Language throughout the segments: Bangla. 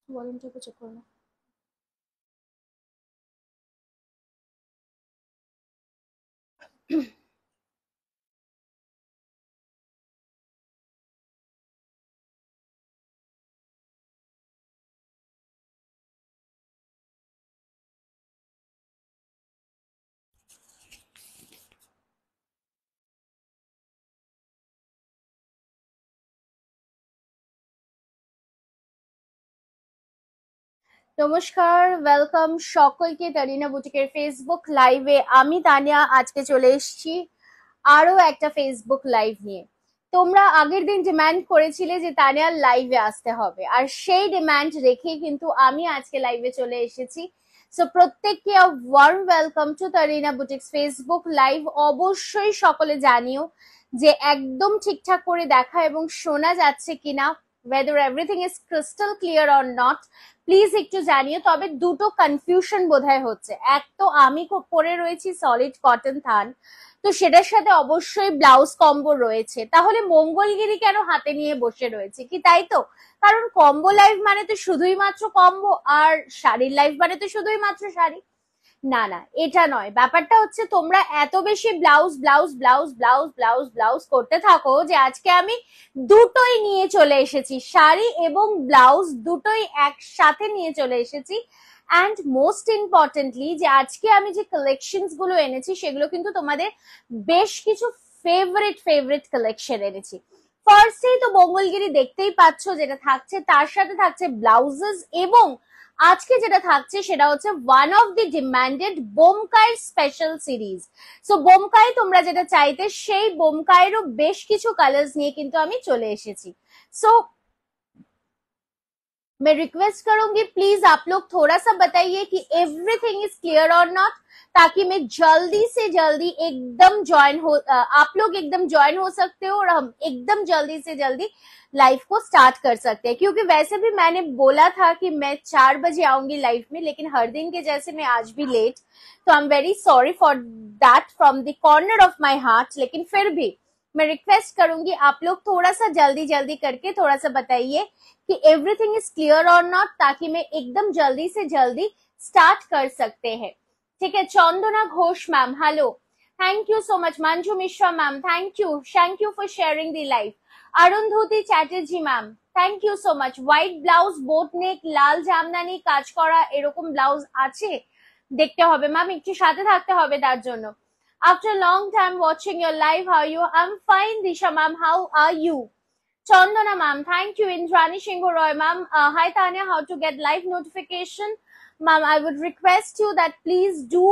ভলিউমটা চেক করো। নমস্কার, ওয়েলকাম সকলকে তারিনা বুটিকের ফেসবুক লাইভে। আমি তানিয়া আজকে চলে এসেছি আরো একটা ফেসবুক লাইভ নিয়ে। তোমরা আগের দিন ডিমান্ড করেছিলে যে তানিয়ার লাইভে আসতে হবে, আর সেই ডিমান্ড রেখেই কিন্তু আমি আজকে লাইভে চলে এসেছি। সো প্রত্যেককে warm welcome to Tarina boutiques Facebook live. অবশ্যই সকলে জানিও যে একদম ঠিকঠাক করে দেখা এবং শোনা যাচ্ছে কিনা, whether everything is crystal clear or not, please একটু জানিও। তবে দুটো কনফিউশন বোধহয় হচ্ছে। এক তো আমি পরে রয়েছি সলিড কটন থান, তো সেটার সাথে অবশ্যই ব্লাউজ কম্বো রয়েছে, তাহলে মঙ্গলগিরি কেন হাতে নিয়ে বসে রয়েছে কি, তাই তো? কারণ কম্বো লাইভ মানে তো শুধুই মাত্র কম্বো, আর শাড়ির লাইভ মানে তো শুধুই মাত্র শাড়ি। না না, এটা নয়। ব্যাপারটা হচ্ছে তোমরা এত বেশি blouse blouse blouse blouse blouse blouse করতে থাকো যে আজকে আমি দুটোই নিয়ে চলে এসেছি, শাড়ি এবং ব্লাউজ দুটোই একসাথে নিয়ে চলে এসেছি। অ্যান্ড মোস্ট ইম্পর্টেন্টলি যে আজকে আমি যে কালেকশনস গুলো এনেছি সেগুলো কিন্তু তোমাদের বেশ কিছু ফেভারিট ফেভারিট কালেকশন এনেছি। ফার্স্টেই তো মঙ্গলগিরি দেখতেই পাচ্ছ যেটা থাকছে, তার সাথে থাকছে ব্লাউজেস, এবং আজকে যেটা থাকছে সেটা হচ্ছে one of the demanded Bomkai special series. So Bomkai তোমরা যেটা চাইতে, সেই বোমকাইয়েরও বেশ কিছু কালার্স নিয়ে কিন্তু আমি চলে एसेছি। सो मैं रिक्वेस्ट करूंगी प्लीज आप लोग थोड़ा सा बताइए कि एवरीथिंग इज क्लियर और नॉट, ताकि मैं जल्दी से जल्दी एकदम ज्वाइन हो, आप लोग एकदम ज्वाइन हो सकते हो और हम एकदम जल्दी से जल्दी लाइव को स्टार्ट कर सकते हैं। क्योंकि वैसे भी मैंने बोला था कि मैं 4 बजे आऊंगी लाइव में, लेकिन हर दिन के जैसे मैं आज भी लेट, तो I am very sorry for that from the corner of my heart. लेकिन फिर भी मैं रिक्वेस्ट करूंगी आप लोग थोड़ा सा जल्दी जल्दी करके थोड़ा सा बताइए कि एवरीथिंग इज क्लियर और नॉट, ताकि मैं एकदम जल्दी से जल्दी स्टार्ट कर सकते हैं। ठीक है, Chandana Ghosh ma'am hello, thank you so much. Manju Mishra ma'am thank you for sharing the live. Arundhati Chatterjee ma'am thank you so much. White blouse boat neck लाल জামদানি কাজ করা এরকম ব্লাউজ আছে? দেখতে হবে ম্যাম, একটু সাথে থাকতে হবে তার জন্য। After a long time watching your live, how are you? I'm fine, Disha ma'am. How are you? Chandana ma'am, thank you. Indrani Singh Roy ma'am. Hi Tanya, how to get live notification? Ma'am, I would request you that please do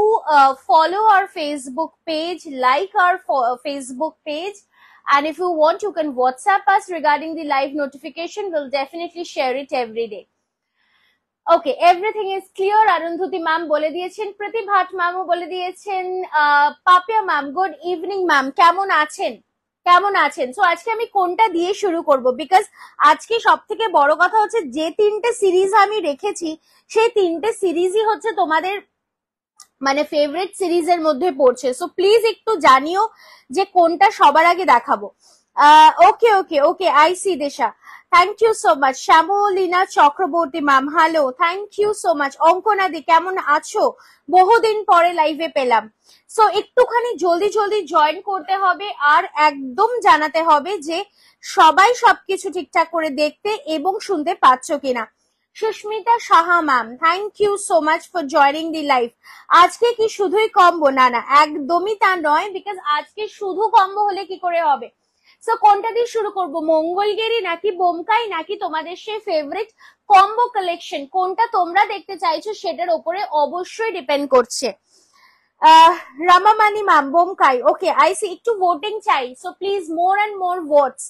follow our Facebook page, like our Facebook page. And if you want, you can WhatsApp us regarding the live notification. We'll definitely share it every day. Okay, everything is clear. Arundhati ma'am বলে দিয়েছেন, প্রীতি ভাট ম্যামও বলে দিয়েছেন, Papiya ma'am good evening ma'am, কেমন আছেন? কেমন আছেন? সো আজকে আমি কোনটা দিয়ে শুরু করব, বিকজ আজকে সব থেকে বড় কথা হচ্ছে যে তিনটে সিরিজ আমি রেখেছি সেই তিনটে সিরিজই হচ্ছে তোমাদের মানে ফেভারিট সিরিজের মধ্যে পড়ছে। সো প্লিজ একটু জানিও যে কোনটা সবার আগে দেখাবো। Okay okay okay, I see Desha, thank you so much. Shyamalina Chakraborty ma'am hello, thank you so much. অঙ্কনাদি কেমন আছো? বহুদিন পরে লাইভে পেলাম। সো একটুখানি জলদি জলদি জয়েন করতে হবে, আর একদম জানাতে হবে যে সবাই সবকিছু ঠিকঠাক করে দেখতে এবং শুনতে পাচ্ছ কিনা। Susmita Saha ma'am thank you so much for joining the live. আজকে কি শুধুই কম্বো? না না, একদমই তা নয়, বিকজ আজকে শুধু কম্বো হলে কি করে হবে। সো কোনটা দিয়ে শুরু করব, মঙ্গলগিরি নাকি বোমকাই, নাকি তোমাদের সেই ফেভারিট কম্বো কালেকশন, কোনটা তোমরা দেখতে চাইছো সেটার উপরে অবশ্যই ডিপেন্ড করছে। Ramamani ma'am Bomkai, okay I see. একটু ভোটিং চাই, so please more and more votes.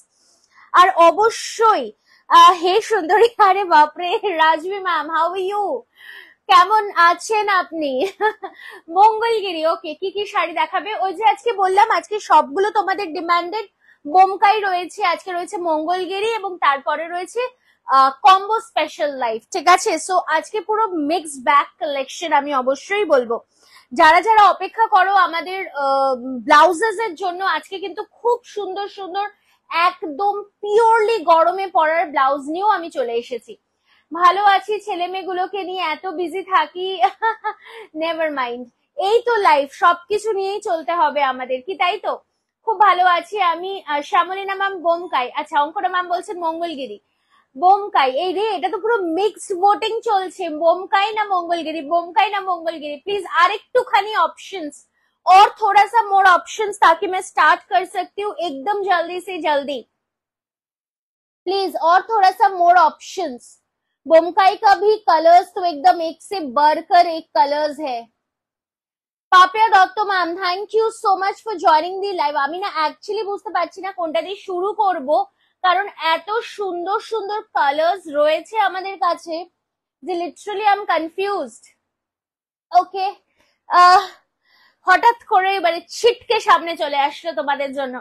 আর অবশ্যই হে সুন্দরী, আরে বাপরে, Rajvi ma'am how are you, কেমন আছেন আপনি? মঙ্গলগিরি, ওকে কি কি শাড়ি দেখাবে? ওই যে আজকে বললাম আজকে সবগুলো তোমাদের ডিমান্ডেড বোমকাই রয়েছে, আজকে রয়েছে মঙ্গলগিরি এবং তারপরে রয়েছে কম্বো স্পেশাল লাইফ। ঠিক আছে, সো আজকে পুরো মিক্স ব্যাগ কালেকশন আমি অবশ্যই বলবো। যারা যারা অপেক্ষা করো আমাদের ব্লাউজেস এর জন্য, আজকে কিন্তু খুব সুন্দর সুন্দর একদম পিওরলি গরমে পরার ব্লাউজ নিয়েও আমি চলে এসেছি। ভালো আছি, ছেলে মেয়েগুলোকে নিয়ে এত বিজি থাকি। নেভার মাইন্ড, এই তো লাইফ, সবকিছু নিয়েই চলতে হবে আমাদের, কি তাই তো? খুব ভালো আছি আমি। শ্যামলিনা ম্যাম বোমকাই, আচ্ছা অঙ্কনা ম্যাম বলছেন মঙ্গলগিরি। বোমকাই, এই রে, এটা তো পুরো মিক্সড ভোটিং চলছে, বোমকাই না মঙ্গলগিরি, বোমকাই না মঙ্গলगिरी। प्लीज আরেকটুখানি ऑप्शंस और थोड़ा सा मोर ऑप्शंस ताकि मैं स्टार्ट कर सकती हूँ एकदम जल्दी से जल्दी। प्लीज और थोड़ा सा मोर ऑप्शंस। बोमकाई का भी कलर्स तो एकदम एक से बढ़कर एक कलर्स है। Papiya Dutta ma'am, thank you so much for joining the live. আমি না অ্যাকচুয়ালি বুঝতে পারছি না কোনটা দিয়ে শুরু করব, কারণ এত সুন্দর সুন্দর কালার্স রয়েছে আমাদের কাছে যে লিটারালি আই এম কনফিউজড। ওকে, হঠাৎ করে এবারে ছিটকে সামনে চলে আসলো তোমাদের জন্য।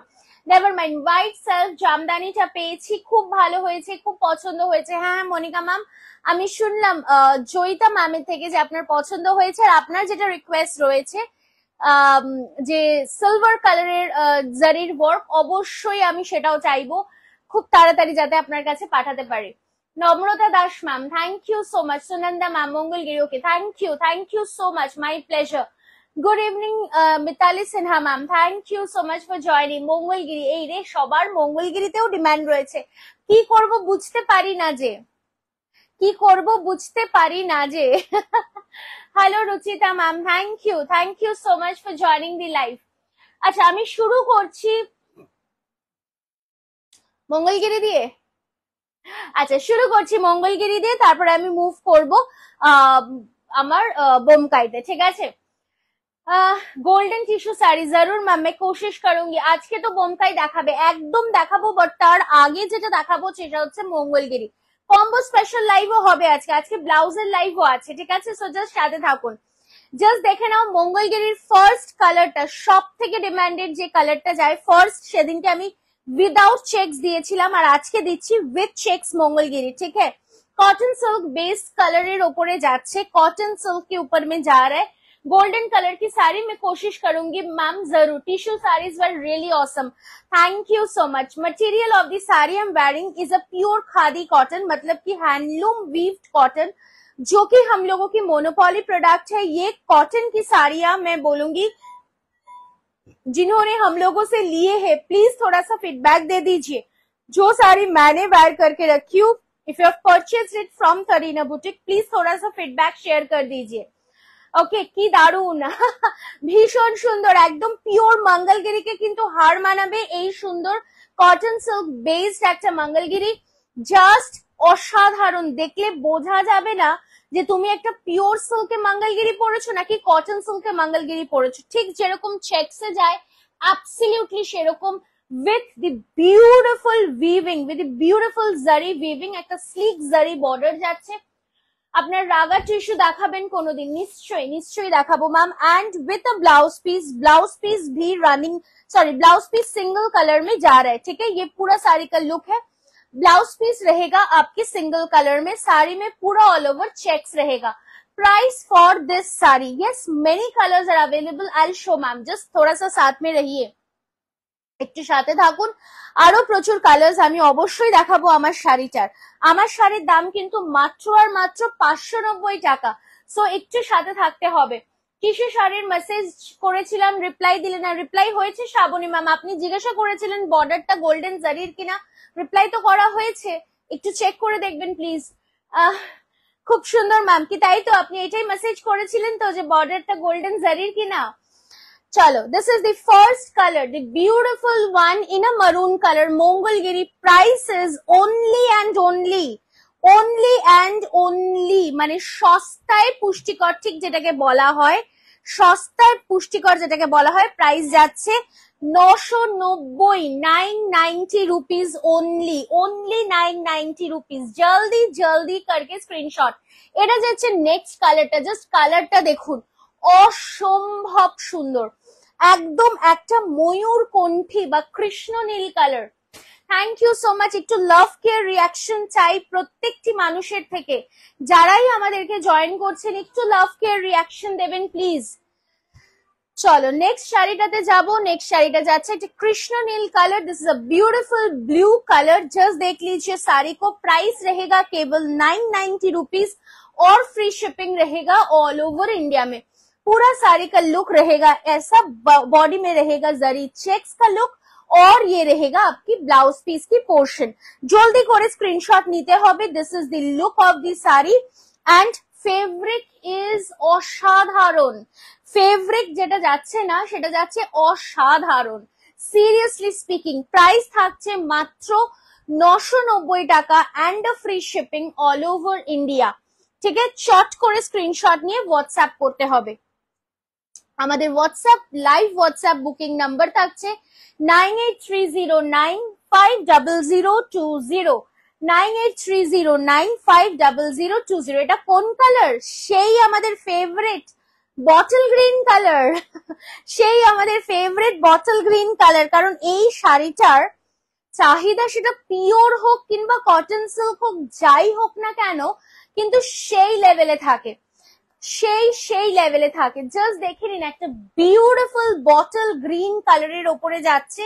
নেভার মাইন্ড, হোয়াইট সেলফ জামদানিটা পেয়েছি, খুব ভালো হয়েছে, খুব পছন্দ হয়েছে। হ্যাঁ হ্যাঁ মনিকা ম্যাম, আমি শুনলাম জয়িতা ম্যামের থেকে যে আপনার পছন্দ হয়েছে, আর আপনার যেটা রিকোয়েস্ট রয়েছে যে সিলভার কালারের জারির ওয়ার্ক, অবশ্যই আমি সেটাও চাইবো খুব তাড়াতাড়ি যাতে আপনার কাছে পাঠাতে পারি। Namrata Das ma'am, thank you so much. Sunanda ma'am Mangalagiri, okay thank you so much, my pleasure. Good evening Mitali Sinha ma'am, thank you so much for joining. Mangalagiri, এই রে, সবার মঙ্গলগিরিতেও ডিমান্ড রয়েছে, কি করব বুঝতে পারি না যে, কি করব বুঝতে পারি না যে। Hello Ruchita ma'am, thank you so much for joining the live. আচ্ছা আমি শুরু করছি মঙ্গলগিরি দিয়ে। আচ্ছা শুরু করছি মঙ্গলগিরি দিয়ে, তারপরে আমি মুভ করব আমার বোমকাইতে, ঠিক আছে? গোল্ডেন টিস্যু শাড়ি জরুর ম্যাম, मैं कोशिश करूंगी। আজকে তো বোমকাই দেখাবে, একদম দেখাবো, বাট তার আগে যেটা দেখাবো সেটা হচ্ছে মঙ্গলগিরি। কম্বো স্পেশাল লাইভও হবে আজকে, আজকে ব্লাউজের লাইভও আছে, ঠিক আছে? সো জাস্ট সাথে থাকুন, জাস্ট দেখে নাও মঙ্গলগিরির ফার্স্ট কালারটা, সব থেকে ডিমান্ডেড যে কালারটা যায় ফার্স্ট, সেদিনকে আমি উইদাউট চেক্স দিয়েছিলাম, আর আজকে দিচ্ছি উইথ চেক্স মঙ্গলগিরি, ঠিক है? कॉटन सिल्क बेस्ड कलर ओपरे जाच्छे, कॉटन सिल्क के ऊपर में जा रहा है। गोल्डन कलर की साड़ी मैं कोशिश करूंगी मैम, जरूर। Tissue saris were really awesome, thank you so much. Material of the sari I am wearing is a pure khadi cotton, मतलब कि हैंडलूम वीव्ड कॉटन, जो कि हम लोगों की मोनोपोली प्रोडक्ट है। ये कॉटन की साड़ियां मैं बोलूंगी जिन्होंने हम लोगों से लिए हैं, प्लीज थोड़ा सा फीडबैक दे दीजिए। जो साड़ी मैंने वेयर करके रखी हूँ, if you have purchased it from Kareena boutique, please थोड़ा सा फीडबैक शेयर कर दीजिए। ওকে, কি দারুন, ভীষণ সুন্দর, একদম পিওর মঙ্গলগিরিকে কিন্তু হার মানাবে এই সুন্দর কটন সিল্ক বেসড একটা মঙ্গলগিরি। জাস্ট অসাধারণ, দেখলে বোঝা যাবে না যে তুমি একটা পিওর সিল্কে মঙ্গলগিরি পরেছো নাকি কটন সিল্কে মঙ্গলগিরি পরেছো। ঠিক যেরকম চেকসে যায় অ্যাবসলিউটলি সেরকম, with the beautiful weaving, with the beautiful zari weaving, একটা স্লিক জারি বর্ডার যাচ্ছে। আপনার রাগা টিস্যু দেখাবেন কোনোদিন? নিশ্চয়ই নিশ্চয়ই দেখাবো ma'am. And with a blouse piece भी running, sorry blouse piece single colour में जा रहा है, ठीक है? ये पूरा साड़ी का लुक है, ब्लाउज पीस रहेगा आपके सिंगल कलर में, साड़ी में पूरा ऑल ओवर चेक्स रहेगा। Price for this sari, yes many colours are available, I will show ma'am, just थोड़ा सा साथ में रहिए, একটু সাথে থাকুন, আরো প্রচুর কালার্স আমি অবশ্যই দেখাবো আমার শাড়িটার। আমার শাড়ির দাম কিন্তু মাত্র আর মাত্র 590 টাকা, সো একটু সাথে থাকতে হবে। টিস্যু শাড়ির মেসেজ করেছিলাম, রিপ্লাই দিলেন না। রিপ্লাই হয়েছে শ্রাবণী ম্যাম, আপনি জিজ্ঞাসা করেছিলেন বর্ডারটা গোল্ডেন জারির কিনা, রিপ্লাই তো করা হয়েছে, একটু চেক করে দেখবেন প্লিজ। খুব সুন্দর ম্যাম, কি তাই তো? আপনি এটাই মেসেজ করেছিলেন তো যে বর্ডারটা গোল্ডেন জারির কিনা? चलो, this is the first color, the beautiful one in a maroon color, Mongolgiri. Price is only and only মানে সস্তায় পুষ্টিকর, ঠিক যেটাকে বলা হয় সস্তায় পুষ্টিকর যেটাকে বলা হয়, প্রাইস যাচ্ছে 990, 990 रुपीज ओनली 990 रुपीज। जल्दी जल्दी करके स्क्रीनशॉट। এটা যাচ্ছে নেক্সট কালারটা, জাস্ট কালারটা দেখুন, অসম্ভব সুন্দর, একদম একটা ময়ূর কণ্ঠী বা কৃষ্ণ নীল colour. Thank you so much. একটু লাভ কেয়ার রিয়াকশন চাই প্রত্যেকটি মানুষের থেকে, যারাই আমাদেরকে জয়েন করছেন একটু লাভ কেয়ার রিয়াকশন দেবেন প্লিজ। চলো নেক্সট শাড়িটাতে যাবো। নেক্সট শাড়িটা যাচ্ছে একটা কৃষ্ণ নীল colour, this is a beautiful blue colour. Just देख लीजिए साड़ी को, प्राइस रहेगा केवल 990 रुपीज और फ्री शिपिंग रहेगा ऑल ओवर इंडिया में। पूरा साड़ी का लुक रहेगा ऐसा, बॉडी में रहेगा जरी चेक्स का लुक और ये रहेगा आपकी ब्लाउज पीस की पोर्शन। जल्दी করে স্ক্রিনশট নিতে হবে। This is the look of the sari and fabric is অসাধারণ। ফেব্রিক যেটা যাচ্ছে না সেটা যাচ্ছে অসাধারণ। সিরিয়াসলি স্পিকিং প্রাইস থাকছে মাত্র 990 টাকা and free shipping all over India. ঠিক আছে, চট করে স্ক্রিনশট নিয়ে হোয়াটসঅ্যাপ করতে হবে। আমাদের WhatsApp live WhatsApp booking number থাকছে 9830950020 9830950020। এটা কোন কালার? সেই আমাদের ফেভারিট বটল গ্রিন কালার সেই আমাদের ফেভারিট বটল গ্রিন কালার। কারণ এই শাড়িটার চাহিদা সেটা পিওর হোক কিংবা কটন সিল্ক হোক, যাই হোক না কেন, কিন্তু সেই লেভেলে থাকে, সেই লেভেলে থাকে। জাস্ট দেখে নিন, একটা বিউটিফুল বটল গ্রিন কালারের ওপরে যাচ্ছে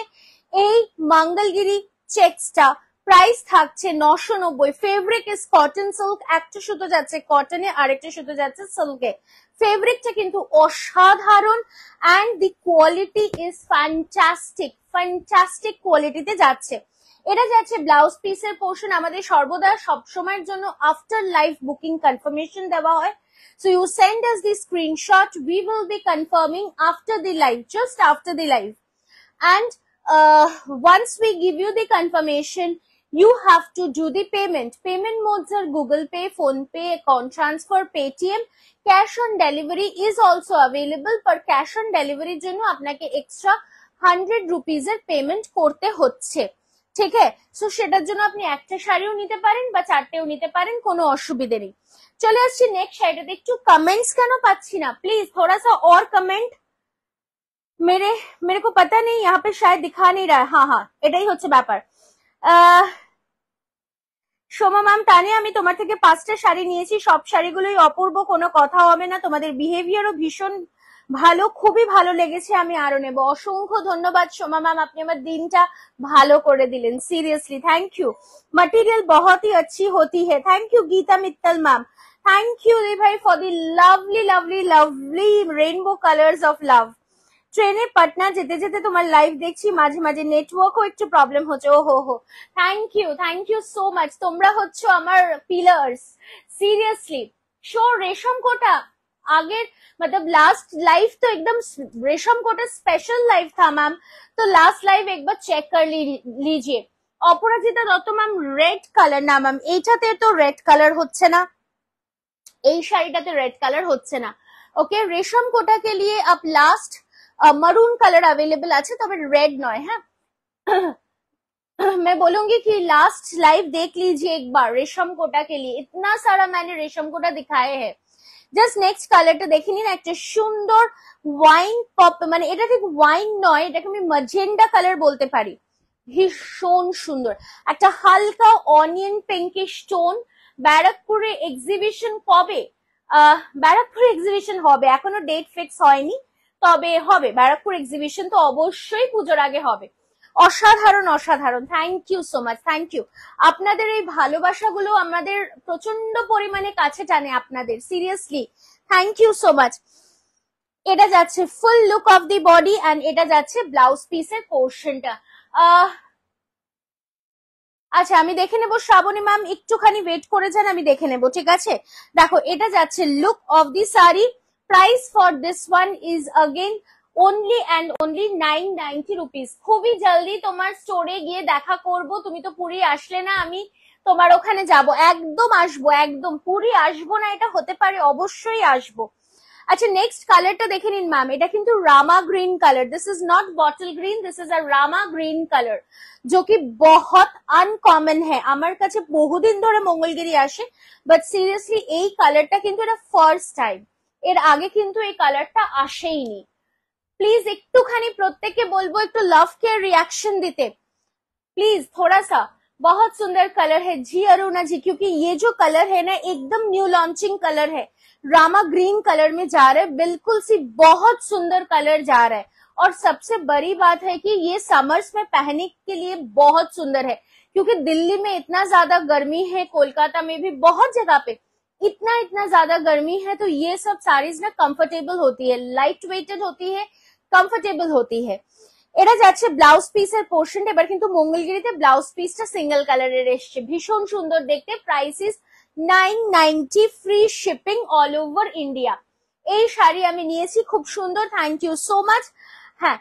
এই মঙ্গলগিরি চেক্সটা। প্রাইস থাকছে 990। ফেব্রিক ইজ কটন সিল্ক, একটা সুতো যাচ্ছে কটনে, আরেকটা সুতো যাচ্ছে সিল্কে। ফেব্রিকটা কিন্তু অসাধারণ and the quality is fantastic, fantastic কোয়ালিটিতে যাচ্ছে। এটা যাচ্ছে ব্লাউজ পিসের পোর্শন। আমাদের সর্বদা সবসময়ের জন্য আফটার লাইভ বুকিং কনফার্মেশন দেওয়া হয়। So you send us the screenshot, we will be confirming after the live, just after the live. And once we give you the confirmation, you have to do the payment. Payment modes are Google Pay, Phone Pay, account transfer, Paytm. Cash on delivery is also available, but cash on delivery এর জন্য আপনাকে extra 100 rupees এর পেমেন্ট করতে হচ্ছে। ঠিক আছে, সো সেটার জন্য আপনি একটা শাড়িও নিতে পারেন বা চারটেও নিতে পারেন, কোনো অসুবিধে নেই। চলে আসছি নেক্সট শাড়িটাতে। একটু কমেंट्स কেন পাচ্ছি না? প্লিজ थोड़ा सा और कमेंट। मेरे को पता नहीं, यहाँ पे शायद दिखा नहीं रहा है। हाँ, এটাই হচ্ছে ব্যাপার। সোমা ম্যাম, তানে আমি তোমার থেকে 5টা শাড়ি নিয়েছি, সব শাড়িগুলোই অপূর্ব, কোনো কথা হবে না। তোমাদের বিহেভিয়ারও ভীষণ ভালো, খুবই ভালো লেগেছে, আমি আরো নেব। অসংখ্য ধন্যবাদ সোমা ম্যাম, আপনি আমার দিনটা ভালো করে দিলেন, সিরিয়াসলি থ্যাংক ইউ। मटेरियल बहुत ही अच्छी होती है। Thank you Geeta Mittal ma'am, thank you दी भाई for the lovely lovely lovely rainbow colours of love. ট্রেনে পাটনা যেতে যেতে তোমার লাইভ দেখছি, মাঝে মাঝে নেটওয়ার্কও একটু প্রবলেম হচ্ছে। ও হো থ্যাংক ইউ সো মাচ। তোমরা হচ্ছে আমার পিলার্স, সিরিয়াসলি। শো रेशम कोटा आगे मतलब लास्ट लाइव तो एकदम रेशम कोटा स्पेशल लाइव था मैम, तो लास्ट लाइव एक बार चेक कर लीजिए। অপরাজিতা দত্ত ম্যাম, রেড কালার না ম্যাম, এইটাতে তো রেড কালার হচ্ছে না, এই শাড়িটাতে রেড কালার হচ্ছে না। ওকে, रेशम कोटा के लिए अब लास्ट मरून कलर अवेलेबल আছে, তবে রেড নয়। হ্যাঁ, मैं बोलूंगी कि लास्ट लाइव देख लीजिए एक बार रेशम कोटा के लिए, इतना सारा मैंने रेशम कोटा दिखाए हैं। জাস্ট নেক্সট কালারটা দেখে নিন, একটা সুন্দর ওয়াইন পপ, মানে এটা ঠিক ওয়াইন নয়, এটাকে আমি ম্যাজেন্ডা কালার বলতে পারি। ভীষণ সুন্দর একটা হালকা অনিয়ন পিঙ্কিশ টোন। ব্যারাকপুরে এক্সিবিশন কবে? ব্যারাকপুর এক্সিবিশন হবে, এখনো ডেট ফিক্স হয়নি, তবে হবে। ব্যারাকপুর এক্সিবিশন তো অবশ্যই পুজোর আগে হবে। অসাধারণ অসাধারণ, thank you so much, thank you. আপনাদের এই ভালোবাসাগুলো আমাদের প্রচন্ড পরিমাণে কাছে টানে আপনাদের, seriously thank you so much. এটা যাচ্ছে full look of the body and এটা যাচ্ছে ব্লাউজ পিসের পোর্শনটা। আচ্ছা, আমি দেখে নেবো। শ্রাবণী ম্যাম একটুখানি ওয়েট করে যান, আমি দেখে নেবো, ঠিক আছে? দেখো, এটা যাচ্ছে look of the sari. Price for this one is again only and only 990 rupees। খুবই জলদি তোমার স্টোরে গিয়ে দেখা করব। তুমি তো পুরী আসলে না, আমি তোমার ওখানে যাব, একদম আসবো, একদম পুরী আসবো না এটা হতে পারে, অবশ্যই আসবো। अच्छा, नेक्स्ट कलर देखे नीन मैम, এটা কিন্তু Rama green colour, this is not bottle green, this is a Rama green colour, जो कि बहुत अनकॉमन है। আমার কাছে বহুদিন ধরে মঙ্গলগিরি আসে, বাট সিরিয়াসলি এই কালারটা কিন্তু এটা ফার্স্ট টাইম, এর আগে কিন্তু এই কালারটা আসেইনি। प्लीज একটুখানি প্রত্যেককে বলবো একটু লাভ কেয়ার रिएक्शन দিতে प्लीज, थोड़ा सा। बहुत सुंदर कलर है जी अरुणा जी, क्योंकि ये जो कलर है ना एकदम न्यू लॉन्चिंग कलर है। रामा ग्रीन कलर में जा रहा है, बिल्कुल सी बहुत सुंदर कलर जा रहा है। और सबसे बड़ी बात है कि ये समर्स में पहनने के लिए बहुत सुंदर है, क्योंकि दिल्ली में इतना ज्यादा गर्मी है, कोलकाता में भी बहुत जगह पे इतना ज्यादा गर्मी है, तो ये सब साड़ीज ना कंफर्टेबल होती है, लाइट वेटेड होती है, कंफर्टेबल होती है। এটা যাচ্ছে ব্লাউজ পিসের পোর্শন। এবার কিন্তু মঙ্গলগিরিতে ব্লাউজ পিসটা সিঙ্গেল কালারের এসছে, ভীষণ সুন্দর দেখতে। Price is 990, free shipping all over India. এই শাড়ি আমি নিয়েছি, খুব সুন্দর, থ্যাংক ইউ সো মাচ। হ্যাঁ,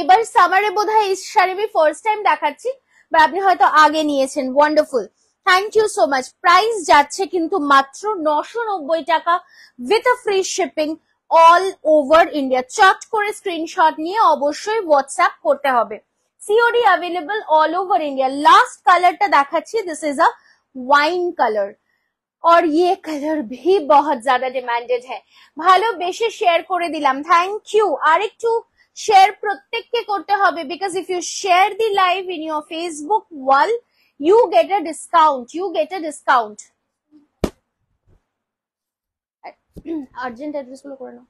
এবার সামারে বোধহয় এই শাড়ি আমি ফার্স্ট টাইম দেখাচ্ছি, বা আপনি হয়তো আগে নিয়েছেন। Wonderful, thank you so much. Price যাচ্ছে কিন্তু মাত্র 990 টাকা with a free shipping all over India. চট করে স্ক্রিনশট নিয়ে অবশ্যই হোয়াটসঅ্যাপ করতে হবে। COD available all over India. Last কালারটা দেখাচ্ছি, this is a wine colour, और ये कलर भी बहुत ज्यादा डिमांडेड है। ভালোবেসে শেয়ার করে দিলাম, থ্যাংক ইউ। আর একটু শেয়ার প্রত্যেককে করতে হবে, because if you share the live in your Facebook wall, you get a discount. Urgent address গুলো করে নাও।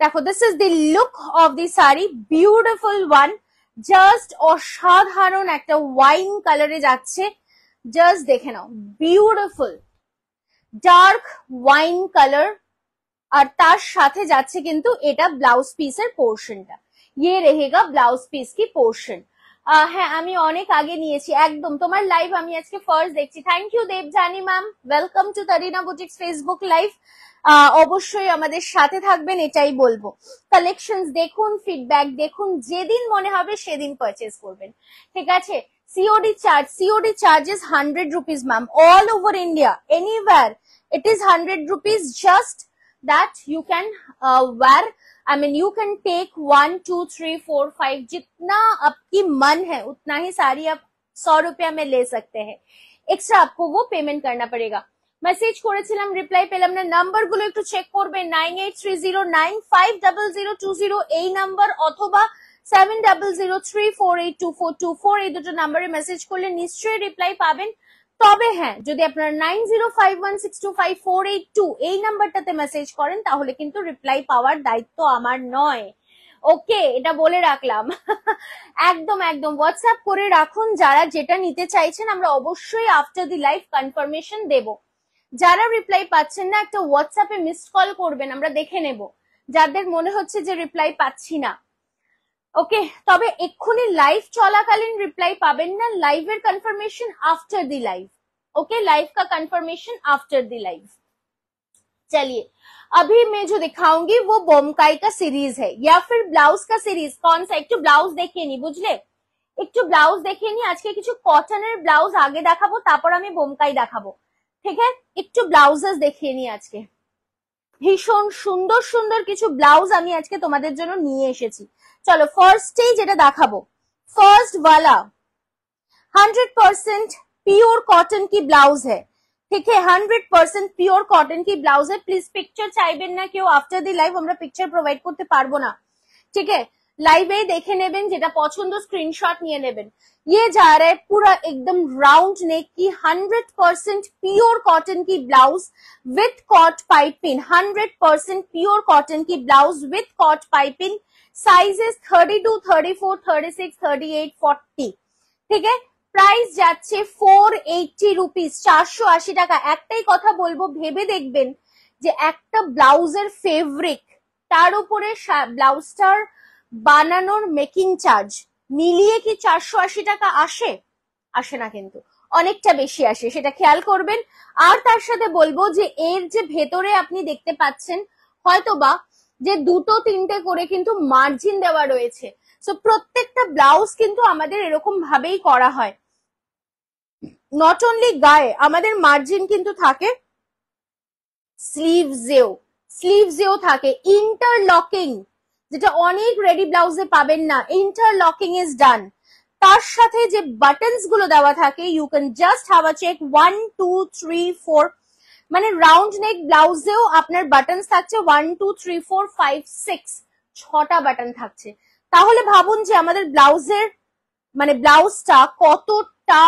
দেখো, this is the look of the sari, beautiful one, just অসাধারণ একটা ওয়াইন কালারে যাচ্ছে। জাস্ট দেখে নাও, বিউটিফুল ডার্ক ওয়াইন কালার। আর তার সাথে যাচ্ছে কিন্তু এটা ব্লাউজ পিসের পোর্শনটা, ইয়ে রেহেগা ব্লাউজ পিস কি পোর্শন। হ্যাঁ, আমি অনেক আগে নিয়েছি, একদম তোমার লাইভ আমি আজকে ফার্স্ট দেখছি। Thank you Debjani ma'am, welcome to Tarina boutiques Facebook live. অবশ্যই আমাদের সাথে থাকবেন, এটাই বলবো। কালেকশনস দেখুন, ফিডব্যাক দেখুন, যেদিন মনে হবে সেদিন পারচেজ করবেন, ঠিক আছে। COD charge is 100 rupees, ma'am, all over India, anywhere it is 100 rupees, just that you can wear, I mean you can take 1 2 3 4 5 जितना आपकी मन है उतना ही साड़ी आप 100 रुपया में ले सकते हैं। एक्स्ट्रा आपको वो पेमेंट करना पड़ेगा। মেসেজ করেছিলাম, রিপ্লাই পেলাম না, নাম্বার গুলো একটু চেক করবেন। 9830950020 এই নাম্বার, অথবা 7003482424 এই দুটো নাম্বারে মেসেজ করলে নিশ্চয়ই রিপ্লাই পাবেন। তবে হ্যাঁ, যদি আপনারা 9051625482 এই নাম্বারটাতে মেসেজ করেন, তাহলে কিন্তু রিপ্লাই পাওয়ার দায়িত্ব আমার নয়। ওকে, এটা বলে রাখলাম। একদম হোয়াটসঅ্যাপ করে রাখুন যারা যেটা নিতে চাইছেন, আমরা অবশ্যই আফটার দি লাইভ কনফার্মেশন দেব। যারা রিপ্লাই পাচ্ছেন না, একটা হোয়াটসঅ্যাপে মিসড কল করবেন, আমরা দেখে নেব যাদের মনে হচ্ছে যে রিপ্লাই পাচ্ছি না। ওকে, তবে এক্ষুনি লাইভ চলাকালীন রিপ্লাই পাবেন না, লাইভের confirmation after the live. Okay, live का कन्फर्मेशन आफ्टर दी लाइव। चलिए, अभी मैं जो दिखाऊंगी वो बोमकाई का सीरीज है या फिर ब्लाउज का सीरीज। कौन सा, একটু ব্লাউজ দেখিয়ে নি, বুঝলে, একটু ব্লাউজ দেখিয়ে নি। আজকে কিছু কটনের ব্লাউজ আগে দেখাবো, তারপর আমি বোমকাই দেখাবো, ঠিক আছে। একটু ব্লাউজেস দেখিয়ে নি আজকে, ভীষণ সুন্দর সুন্দর কিছু ব্লাউজ আমি আজকে তোমাদের জন্য নিয়ে এসেছি। চলো, ফার্স্টেই যেটা দেখাবো, ফার্স্ট वाला 100% प्योर कॉटन की ब्लाउज है, ठीक है। 100% प्योर कॉटन की ब्लाउज है। प्लीज पिक्चर চাইবেন না কেউ, আফটার দি লাইভ আমরা পিকচার প্রোভাইড করতে পারবো না, ঠিক है। লাইভে দেখে নেবেন, যেটা পছন্দ স্ক্রিনশট নিয়ে নেবেন। ये जा रहा है पूरा एकदम राउंड नेक की 100% प्योर कॉटन की blouse with cord piping. 100% pure cotton की blouse with cord piping. Sizes 32, 34, 36, 38, 40, ঠিক है। প্রাইস যাচ্ছে 480 রুপিস, 480 টাকা। একটাই কথা বলবো, ভেবে দেখবেন যে একটা ব্লাউজের ফেব্রিক, তার উপরে ব্লাউজটার বানানোর মেকিং চার্জ মিলিয়ে কি 480 টাকা আসে? আসে না, কিন্তু অনেকটা বেশি আসে, সেটা খেয়াল করবেন। আর তার সাথে বলবো যে এর যে ভেতরে আপনি দেখতে পাচ্ছেন হয়তোবা যে 2-3টে করে কিন্তু মার্জিন দেওয়া রয়েছে। সো প্রত্যেকটা ব্লাউজ কিন্তু আমাদের এরকম ভাবেই করা হয়। নট অনলি গায়ে আমাদের মার্জিন কিন্তু থাকে, স্লিভসেও থাকে। ইন্টারলকিং, যেটা অনেক রেডি ব্লাউজে পাবেন না, ইন্টারলকিং ইজ ডান। তার সাথে যে বাটনস গুলো দেওয়া থাকে, you can just have a check 1 2 3 4, মানে রাউন্ড নেক ব্লাউজেও আপনার বাটনস থাকছে 1 2 3 4 5 6, 6টা বাটন থাকছে। তাহলে ভাবুন যে আমাদের ব্লাউজের মানে ব্লাউজটা কতটা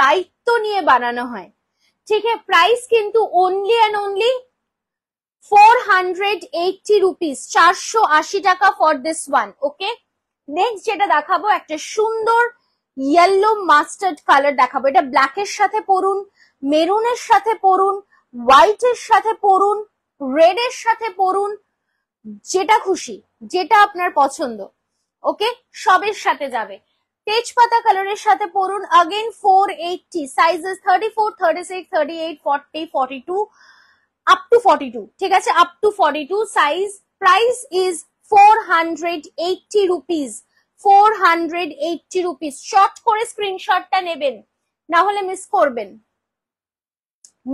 দায়িত্ব নিয়ে বানানো হয়, ठीक है, प्राइस किंतु ओनली एंड ओनली 480 রুপিস, 480 টাকা for this one. Okay, next যেটা দেখাবো একটা সুন্দর ইয়েলো মাস্টার্ড কালার দেখাবো। এটা ব্ল্যাকের সাথে পরুন, মেরুনের সাথে পরুন, হোয়াইটের সাথে পরুন, রেড এর সাথে পরুন, যেটা খুশি, যেটা আপনার পছন্দ, ওকে, সবের সাথে যাবে। তেজপাতা কালারের সাথে পরুন, अगेन 480, সাইজেস 34, 36, 38, 40, 42 up to 42, ঠিক আছে, up to 42 size. Price is 480 rupees, 480 rupees. Short করে স্ক্রিনশটটা নেবেন, না হলে মিস করবেন।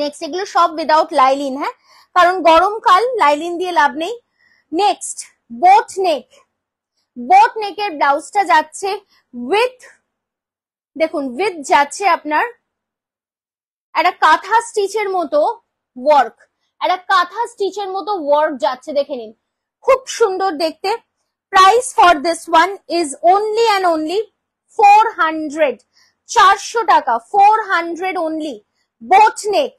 নেক্সট, এগুলো সব উইদাউট লাইলিন, হ্যাঁ, কারণ গরমকাল, লাইলিন দিয়ে লাভ নেই। নেক্সট, বোট নেক। বোট নেকের ব্লাউজটা যাচ্ছে উইথ, দেখুন উইথ যাচ্ছে আপনার একটা কাঁথা স্টিচের মতো ওয়ার্ক, একটা কাঁথা স্টিচের মতো ওয়ার্ক যাচ্ছে, দেখে নিন, খুব সুন্দর দেখতে। Price for this one is only and only 400, 400 টাকা, 400 only. বোট নেক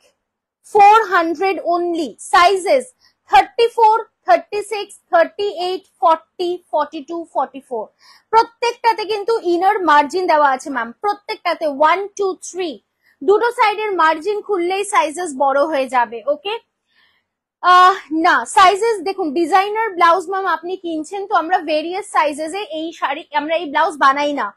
400 only. সাইজেস 34, 36, 38, 40, 42, 44. প্রত্যেকটাতে কিন্তু ইনার মার্জিন দেওয়া আছে ম্যাম, প্রত্যেকটাতে 1, 2, 3 দুটো সাইডের মার্জিন খুললেই সাইজেস বড় হয়ে যাবে। ওকে, না সাইজেস দেখুন, ডিজাইনার ব্লাউজ ম্যাম আপনি কিনছেন তো আমরা ভেরিয়াস সাইজেস এই শাড়ি, আমরা এই ব্লাউজ বানাই না।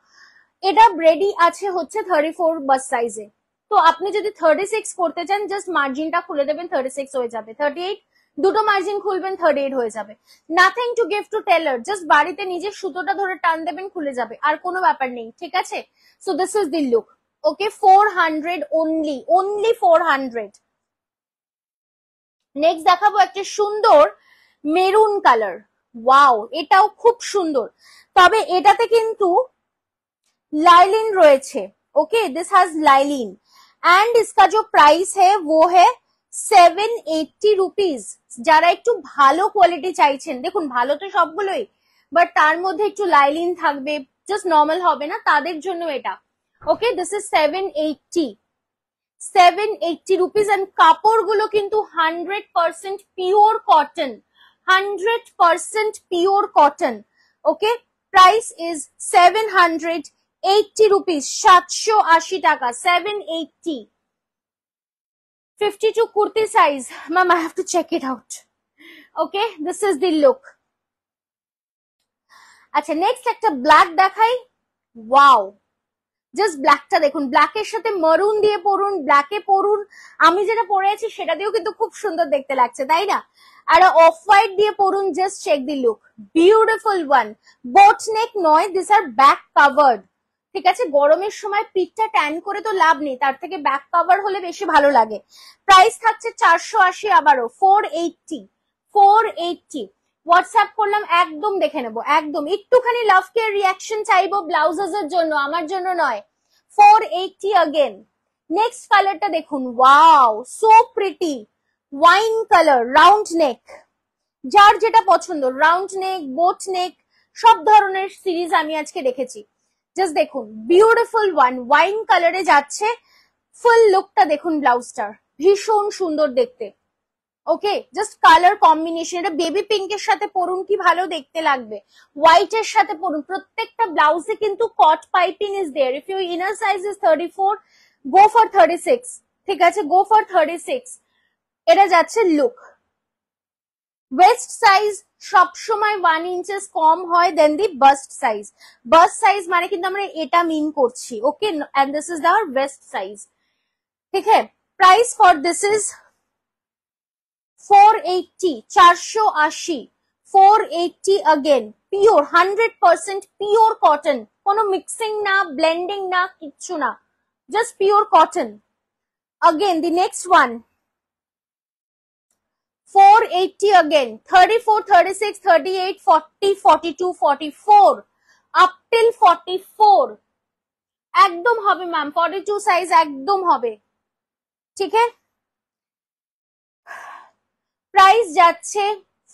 এটা রেডি আছে হচ্ছে 34 বাস সাইজে, তো আপনি যদি 36 করতে চান জাস্ট মার্জিনটা খুলে দেবেন, 36 হয়ে যাবে। 38 দুটো মার্জিন খুলবেন, 38 হয়ে যাবে। Nothing to give to tailor, just বাড়িতে নিজের সুতোটা ধরে টান দেবেন, খুলে যাবে, আর কোনো ব্যাপার নেই, ঠিক আছে। So this is the look. Okay, 400 only, only 400। Next দেখাবো একটা সুন্দর মেরুন কালার, ওয়াও, এটাও খুব সুন্দর, তবে এটাতে কিন্তু लाइलिन রয়েছে। ओके, दिस हैज लाइलिन एंड इसका जो प्राइस है वो है 780 রুপিস। যারা একটু ভালো কোয়ালিটি চাইছেন, দেখুন ভালো তো সবগুলোই, বাট তার মধ্যে একটু লাইলিন থাকবে, জাস্ট নর্মাল হবে না, তাদের জন্য এটা। ওকে, দিস ইজ 780 রুপিস। এন্ড কাপড়গুলো কিন্তু 100% pure cotton, 100% pure cotton. Okay, price is 780 rupees, 780 টাকা, 780। 52 kurti size, ma'am, I have to check it out. Okay, this is the look. আচ্ছা, নেক্সট একটা ব্ল্যাক দেখাই, ওয়াও, জাস্ট ব্ল্যাকটা দেখুন, ব্ল্যাকের সাথে মারুন দিয়ে পরুন, ব্ল্যাকে পরুন, আমি যেটা পরে আছি সেটা দিয়েও কিন্তু খুব সুন্দর দেখতে লাগছে, তাই না? আর অফ হোয়াইট দিয়ে পরুন, জাস্ট চেক দি লুক, বিউটিফুল ওয়ান। বোট নেক নয়, দিস আর ব্যাক কাভার্ড, ঠিক আছে, গরমের সময় পিঠটা ট্যান করে তো লাভ নেই, তার থেকে ব্যাক কভার হলে বেশি ভালো লাগে। প্রাইস থাকছে 480, আবারও 480, 480। হোয়াটসঅ্যাপ করলাম, একদম দেখে নেবো, একদম একটুখানি লাভ কেয়ার রিয়াকশন চাইবো ব্লাউজেস এর জন্য, আমার জন্য নয়। 480 अगेन। নেক্সট কালারটা দেখুন, wow, so pretty, wine colour, round neck, যার যেটা পছন্দ, রাউন্ড নেক, বোট নেক, সব ধরনের সিরিজ আমি আজকে রেখেছি। জাস্ট দেখুন, বিউটিফুল ওয়ান, ওয়াইন কালারে যাচ্ছে, ফুল লুকটা দেখুন ব্লাউজটার, ভীষণ সুন্দর দেখতে। ওকে, জাস্ট কালার কম্বিনেশন, এটা বেবি পিঙ্কের সাথে পরুন, কি ভালো দেখতে লাগবে, হোয়াইটের সাথে পরুন, প্রত্যেকটা ব্লাউজে কিন্তু cut piping is there. If you inner size is 34, go for 36, ঠিক আছে, গো ফর 36। এটা যাচ্ছে লুক। ওয়েস্ট সাইজ সবসময় 1 ইঞ্চেস কম হয় then the bust size. Bust size মানে কিন্তু আমরা এটা মিন করছি। Okay, and this is our waist size, ठीक है। Price for this is 480, 480, 480 again. Pure 100% pure cotton, কোনো মিক্সিং না, ব্লেন্ডিং না, কিচ্ছু না, just pure cotton. Again the next one, 480 again, 34, 36, 38, 40, 42, 44 up till 44 একদম হবে ম্যাম, 42 সাইজ একদম হবে, ঠিক है। प्राइस যাচ্ছে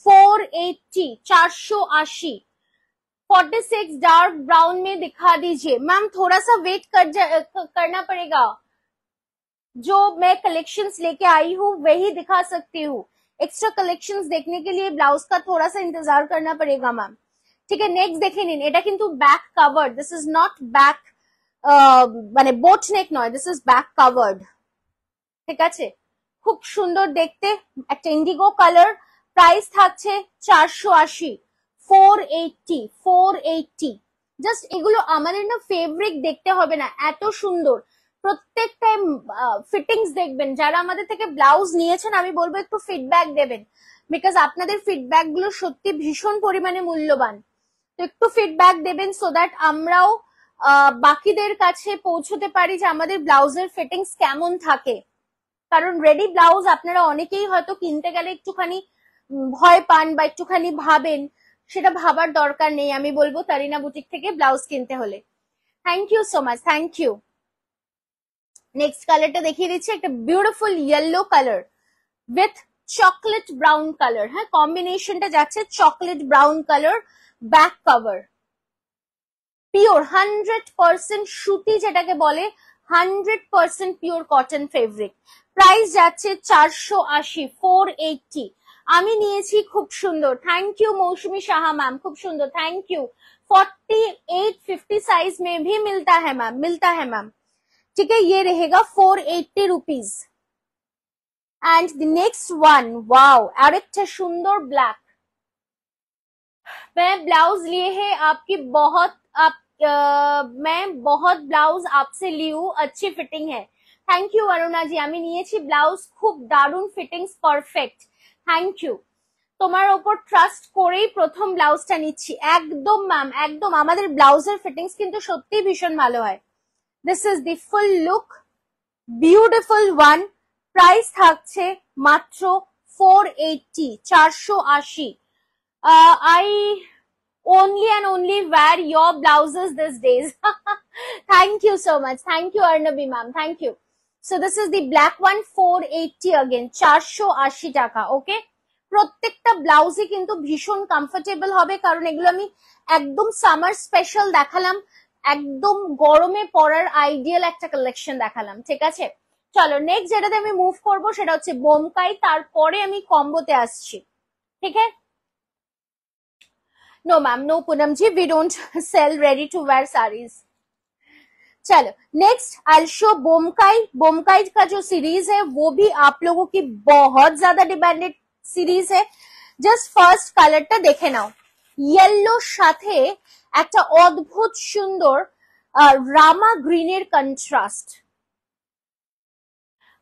480, 480। 46 डार्क ब्राउन में दिखा दीजिए मैम, थोड़ा सा वेट करना पड़ेगा, जो मैं कलेक्शंस लेके आई हूँ वही दिखा सकती हूँ। एक्स्ट्रा कलेक्शंस देखने के लिए ब्लाउज का थोड़ा सा इंतजार करना पड़ेगा मैम। ठीक है, नेक्स्ट দেখে নিন, এটা কিন্তু back covered, this is not back মানে বোট নেক নয়, দিস ইজ ব্যাক কাভার্ড। ঠিক আছে, খুব সুন্দর দেখতে, একটা ইন্ডিগো কালার, প্রাইস থাকছে 480, 480। জাস্ট এগুলো আমাদের না ফেব্রিক দেখতে হবে না, এত সুন্দর প্রত্যেকটা ফিটিংস দেখবেন। যারা আমাদের থেকে ব্লাউজ নিয়েছেন আমি বলবো একটু ফিডব্যাক দেবেন, বিকজ আপনাদের ফিডব্যাক গুলো সত্যি ভীষণ পরিমাণে মূল্যবান। তো একটু ফিডব্যাক দেবেন সো দ্যাট আমরাও বাকিদের কাছে পৌঁছতে পারি যে আমাদের ব্লাউজের ফিটিংস কেমন থাকে। কারণ রেডি ব্লাউজ আপনারা অনেকেই হয়তো কিনতে গেলে একটুখানি ভয় পান বা একটুখানি ভাবেন, সেটা ভাবার দরকার নেই। আমি বলবো তারিনা বুটিক থেকে ব্লাউজ কিনতে হলে। Thank you so much, thank you. Next কালারটা দেখিয়ে দিচ্ছি, একটা beautiful yellow colour with chocolate brown colour. হ্যাঁ, কম্বিনেশনটা যাচ্ছে chocolate brown colour, back cover, pure 100% সুতি যেটাকে বলে, 100% পিওর কটন ফেব্রিক। প্রাইস যাচ্ছে 480, 480। আমি নিয়েছি, খুব সুন্দর। থ্যাংক ইউ মৌসুमी शाह मैम, खूब सुंदर, थैंक यू। 48-50 साइज में भी मिलता है मैम, मिलता है मैम। ठीक है, ये रहेगा 480 rupees. And the next one, wow, আরেকটা সুন্দর ব্ল্যাক। मैं ब्लाउज लिए है आपकी बहुत, मैं बहुत ब्लाउज आपसे ली हूँ, अच्छी फिटिंग है। थैंक यू अरुणा जी, আমি নিয়েছি ব্লাউজ, খুব দারুণ ফিটিংস, পারফেক্ট। থ্যাংক ইউ, তোমার ওপর ট্রাস্ট করেই প্রথম ব্লাউজটা নিচ্ছি। একদম ম্যাম, একদম, আমাদের ব্লাউজের ফিটিংস কিন্তু সত্যি ভীষণ ভালো হয়। This is the full look, beautiful one. Price থাকছে মাত্র 480, 480। I only and only wear your blouses these days. Thank you so much. Thank you Arnabi ma'am. Thank you. So this is the black one, 480 again, 480 টাকা। ওকে, প্রত্যেকটা ব্লাউজই কিন্তু ভীষণ কমফোর্টেবল হবে, কারণ এগুলো আমি একদম সামার স্পেশাল দেখালাম, একদম গরমে পরার আইডিয়াল একটা কালেকশন দেখালাম। ঠিক আছে, চলো নেক্সট যেটাতে আমি মুভ করব সেটা হচ্ছে বোমকাই, তারপরে আমি কম্বোতে আসছি। ঠিক আছে, No ma'am, no Poonam ji, we don't sell ready to wear sarees. चलो next I show Bomkai. Bomkai का जो सीरीज है वो भी आप लोगों की बहुत ज्यादा डिमांडेड सीरीज है। জাস্ট ফার্স্ট কালারটা দেখে নাও, ইয়েলোর সাথে একটা অদ্ভুত সুন্দর রামা গ্রিনের কন্ট্রাস্ট।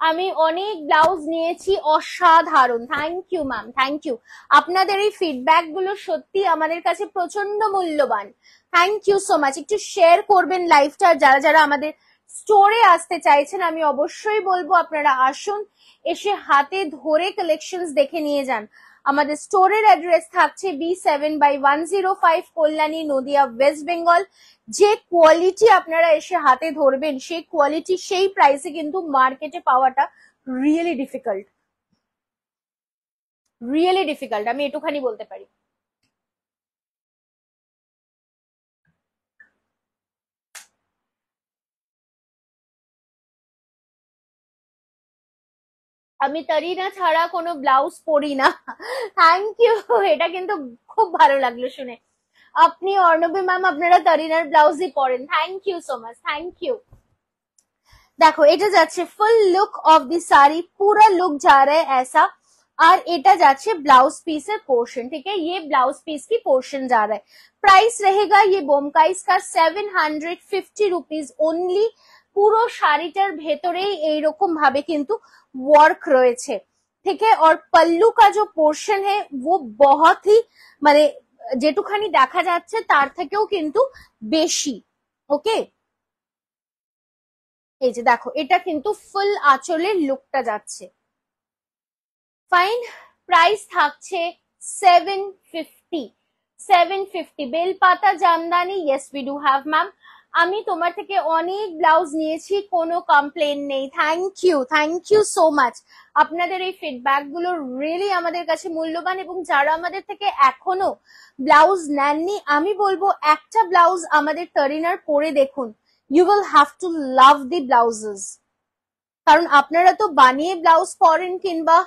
আমি অনেক ব্লাউজ নিয়েছি, অসাধারণ। Thank you ma'am, thank you. আপনাদের এই ফিডব্যাক গুলো সত্যি আমাদের কাছে প্রচন্ড মূল্যবান। থ্যাংক ইউ সো মাচ। একটু শেয়ার করবেন লাইভটা, যারা যারা আমাদের স্টোরে আসতে চাইছেন আমি অবশ্যই বলবো আপনারা আসুন, এসে হাতে ধরে কালেকশনস দেখে নিয়ে যান। আমাদের স্টোরের অ্যাড্রেস থাকছে B7/105 কল্যাণী, নদিয়া, ওয়েস্ট বেঙ্গল। যে কোয়ালিটি আপনারা এসে হাতে ধরবেন সেই কোয়ালিটি সেই প্রাইসে কিন্তু মার্কেটে পাওয়াটা রিয়েলি ডিফিকাল্ট, রিয়েলি ডিফিকাল্ট, আমি এটুখানি বলতে পারি। আমি তারিনা ছাড়া কোনো ব্লাউজ পরি না। থ্যাংক ইউ, এটা কিন্তু খুব ভালো লাগলো শুনে। আপনি অর্ণবী ম্যাম আপনারা তারিনার ব্লাউজই পরেন, thank you so much, thank you. দেখো এটা যাচ্ছে full look of the sari, पूरा लुक जा रहा है ऐसा, और এটা যাচ্ছে ব্লাউজ পিসের পোর্শন। ठीक है, ये ब्लाउज पीस की पोर्शन जा रहा है। प्राइस रहेगा ये बोमकाइस का 750 रुपीज ओनली। পুরো শাড়িটার ভেতরেই এইরকম ভাবে কিন্তু ওয়ার্ক রয়েছে। ठीक है, और पल्लू का जो पोर्शन है वो बहुत ही মানে যেটুখানি দেখা যাচ্ছে তার থেকেও কিন্তু বেশি। ওকে, এই যে দেখো এটা কিন্তু ফুল আঁচলের লুকটা যাচ্ছে। ফাইন, প্রাইস থাকছে 750, 750। বেলপাতা jamdani, yes we do have ma'am. আমি তোমার থেকে অনেক ব্লাউজ নিয়েছি, কোনো কমপ্লেন নেই। Thank you so much. আপনাদের এই ফিডব্যাক গুলো রিয়েলি আমাদের কাছে মূল্যবান, এবং যারা আমাদের থেকে এখনো ব্লাউজ নেননি আমি বলবো একটা ব্লাউজ আমাদের তারিনার পরে দেখুন, you will have to love the blouses. কারণ আপনারা তো বানিয়ে ব্লাউজ পরেন কিংবা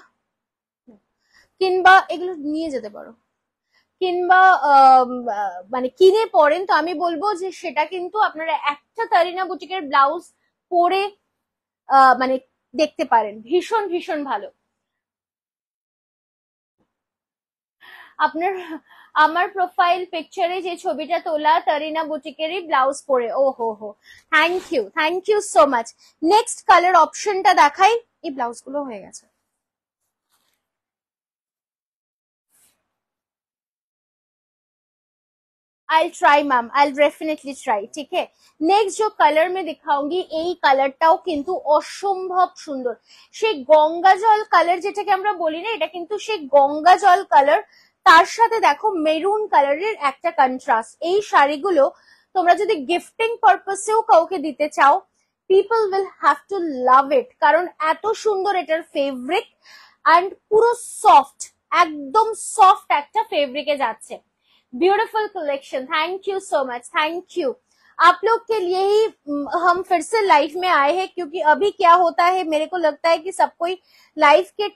কিংবা এগুলো নিয়ে যেতে পারো, কিংবা মানে কিনে পরেন, তো আমি বলবো যে সেটা কিন্তু আপনারা একটা তারিনা বুটিকের ব্লাউজ পরে মানে দেখতে পারেন, ভীষণ ভীষণ ভালো। আপনার আমার প্রোফাইল পিকচারে যে ছবিটা তোলা তারিনা বুটিকেরই ব্লাউজ পরে, ও হো, thank you so much. Next colour অপশনটা দেখাই, এই ব্লাউজ গুলো হয়ে গেছে। I'll try ma'am, I'll definitely try, ठीक है। नेक्स्ट जो कलर में दिखाऊंगी এই কালারটাও কিন্তু অসম্ভব সুন্দর, সেই গঙ্গা জল কালার যেটাকে আমরা বলি না, এটা কিন্তু সেই গঙ্গা জল কালার, তার সাথে দেখো মেরুন কালারের একটা কন্ট্রাস্ট। এই শাড়িগুলো তোমরা যদি গিফটিং পারপাসেও কাউকে দিতে চাও, পিপল উইল হ্যাভ টু লাভ ইট, কারণ এত সুন্দর এটার ফেব্রিক এন্ড পুরো সফট, একদম সফট একটা ফেব্রিকে যাচ্ছে। Beautiful collection, thank you so much, thank you. आप लोग के लिए ही हम फिर से लाइव में आए हैं, क्योंकि अभी क्या होता है, मेरे को लगता है कि सब कोई लाइव के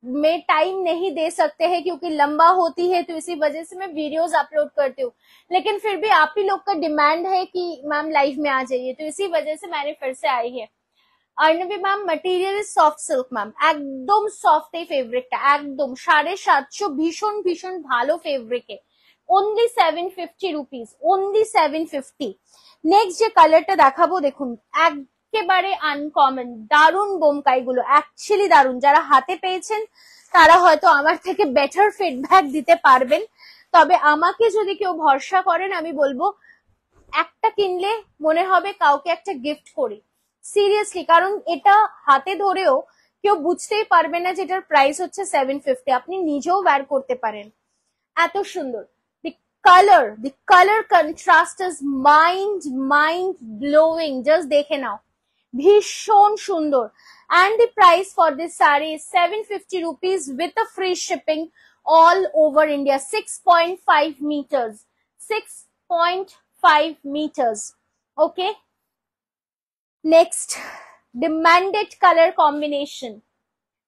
में टाइम नहीं दे सकते हैं क्योंकि लंबा होती है, तो इसी वजह से मैं वीडियोस अपलोड करती हूँ। लेकिन फिर भी आप ही लोग का डिमांड है कि मैम लाइव में आ जाइए, तो इसी वजह से मैंने फिर से आई है। Arnavi ma'am, material is soft silk ma'am, একদম সফট এই ফেব্রিকটা, একদম 750 ভীষণ ভীষণ ভালো ফেব্রিকে, only 750 rupees, only 750। নেক্সট যে কালারটা দেখাবো দেখুন, একেবারে আনকমন, দারুন বোমকাই গুলো, অ্যাকচুয়ালি দারুন। যারা হাতে পেয়েছেন তারা হয়তো আমার থেকে বেটার ফিডব্যাক দিতে পারবেন, তবে আমাকে যদি কেউ ভরসা করেন আমি বলবো একটা কিনলে মনে হবে কাউকে একটা গিফট করি, সিরিয়াসলি, কারণ এটা হাতে ধরেও কেউ বুঝতেই পারবে না যে এটার প্রাইস হচ্ছে 750, আপনি নিজেও ওয়্যার করতে পারেন, এত সুন্দর। The color contrast is mind blowing, just দেখে নাও, ভীষণ সুন্দর। And the price for this saree is 750 rupees with a free shipping all over India, 6.5 meters, 6.5 meters, okay। Next, demanded color combination,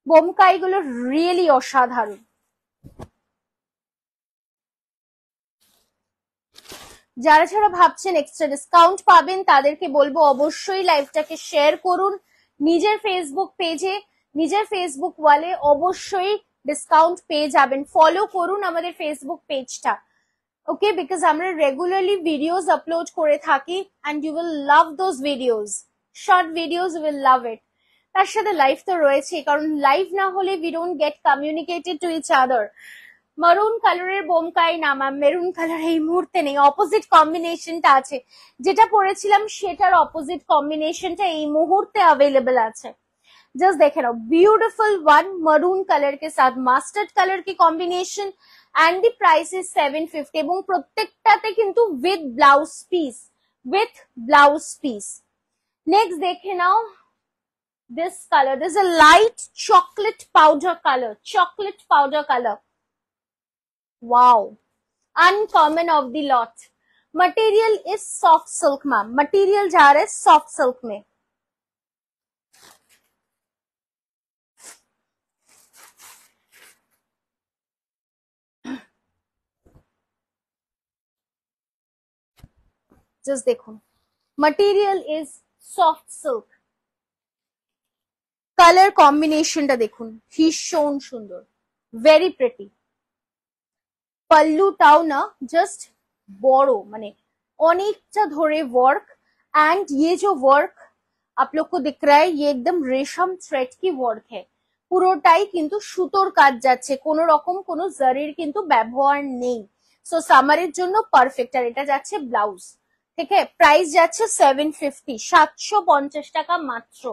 Bomkai গুলো really অসাধারণ। যারা যারা ভাবছেন এক্সট্রা ডিসকাউন্ট পাবেন তাদেরকে বলবো অবশ্যই লাইভটাকে শেয়ার করুন, নিজের ফেসবুক পেজে, নিজের ফেসবুক ওয়ালে অবশ্যই ডিসকাউন্ট পেয়ে যাবেন। ফলো করুন আমাদের ফেসবুক পেজটা, ওকে, বিকজ আমরা রেগুলারলি ভিডিওস আপলোড করে থাকি and you will love those videos, short videos, you will love it. তার সাথে লাইভ তো রয়েছে, কারণ লাইভ না হলে we don't get communicated to each other. Maroon কালারের বোমকাই না ম্যাম, মেরুন কালার এই মুহূর্তে নেই, অপোজিট কম্বিনেশনটা আছে, যেটা পরেছিলাম সেটার অপোজিট কম্বিনেশনটা এই মুহূর্তে अवेलेबल আছে। जस्ट देखे नाओ, ब्यूटीफुल वन मरून कलर के साथ मास्टर्ड कलर की combination and the price is 750 এবং প্রত্যেকটাতে কিন্তু with blouse piece, with blouse piece. Next দেখে নাও this color, this is a light chocolate powder color, wow, uncommon of the lot। Material is soft silk ma'am, material जा रहा है सॉफ्ट सिल्क में। जस्ट देखो, material is soft silk, colour কম্বিনেশনটা দেখুন, ভীষণ সুন্দর, ভেরি প্রিটি। पल्लूटाও ना जस्ट बड़ो, माने अनेकटा धरे वर्क, एंड ये जो वर्क आप लोग को दिख रहा है ये एकदम रेशम थ्रेड की वर्क है, পুরোটাই কিন্তু সুতোর কাজ যাচ্ছে, কোনো রকম কোনো জারির কিন্তু ব্যবহার নেই। সো সামারের জন্য পারফেক্ট। আর এটা যাচ্ছে ব্লাউজ, ঠিক আছে, প্রাইস যাচ্ছে 750, 750 টাকা মাত্র।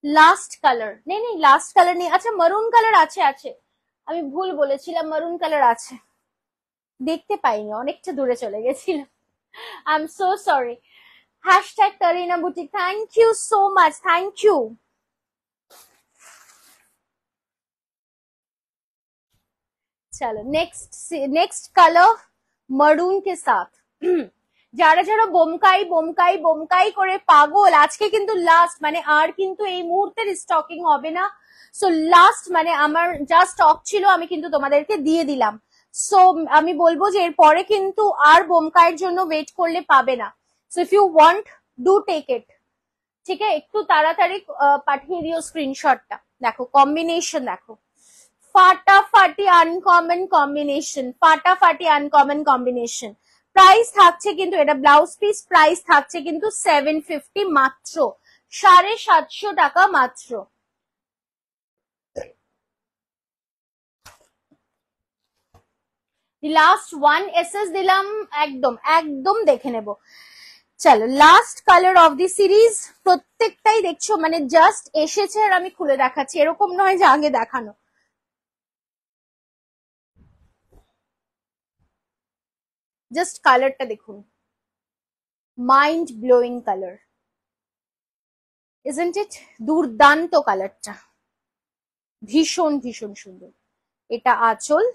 লাস্ট কালার নেই, লাস্ট কালার নেই, আচ্ছা মারুন কালার আছে, আমি ভুল বলেছিলাম, মারুন কালার আছে, দেখতে পাইনি, অনেকটা দূরে চলে গেছিলাম, I am so sorry. Hashtag Tarina boutique, thank you so much, thank you. चलो नेक्स्ट कलर मरून के साथ, যারা যারা বোমকাই বোমকাই বোমকাই করে পাগল, আজকে কিন্তু লাস্ট, মানে আর কিন্তু এই মুহূর্তে স্টকিং হবে না। সো লাস্ট, মানে আমার যা স্টক ছিল আমি কিন্তু তোমাদেরকে দিয়ে দিলাম। সো আমি বলবো যে এরপরে কিন্তু আর বোমকাইয়ের জন্য ওয়েট করলে পাবে না। So if you want, do take it. ঠিক আছে, একটু তাড়াতাড়ি পাঠিয়ে দিও স্ক্রিনশটটা। দেখো কম্বিনেশন, দেখো ফাটাফাটি আনকমন কম্বিনেশন, ফাটাফাটি আনকমন কম্বিনেশন। প্রাইস থাকছে কিন্তু, এটা ব্লাউজ পিস, প্রাইস থাকছে কিন্তু 750 মাত্র, 750 টাকা মাত্র। লাস্ট ওয়ান এসএস দিলাম, একদম একদম দেখে নেব। চলো last colour of the series. প্রত্যেকটাই দেখছো মানে জাস্ট এসেছে আর আমি খুলে দেখাচ্ছি, এরকম নয় যে আগে দেখানো। জাস্ট কালারটা দেখুন, mind blowing colour, isn't it? দুর্দান্ত কালারটা, ভীষণ ভীষণ সুন্দর। এটা आंचल,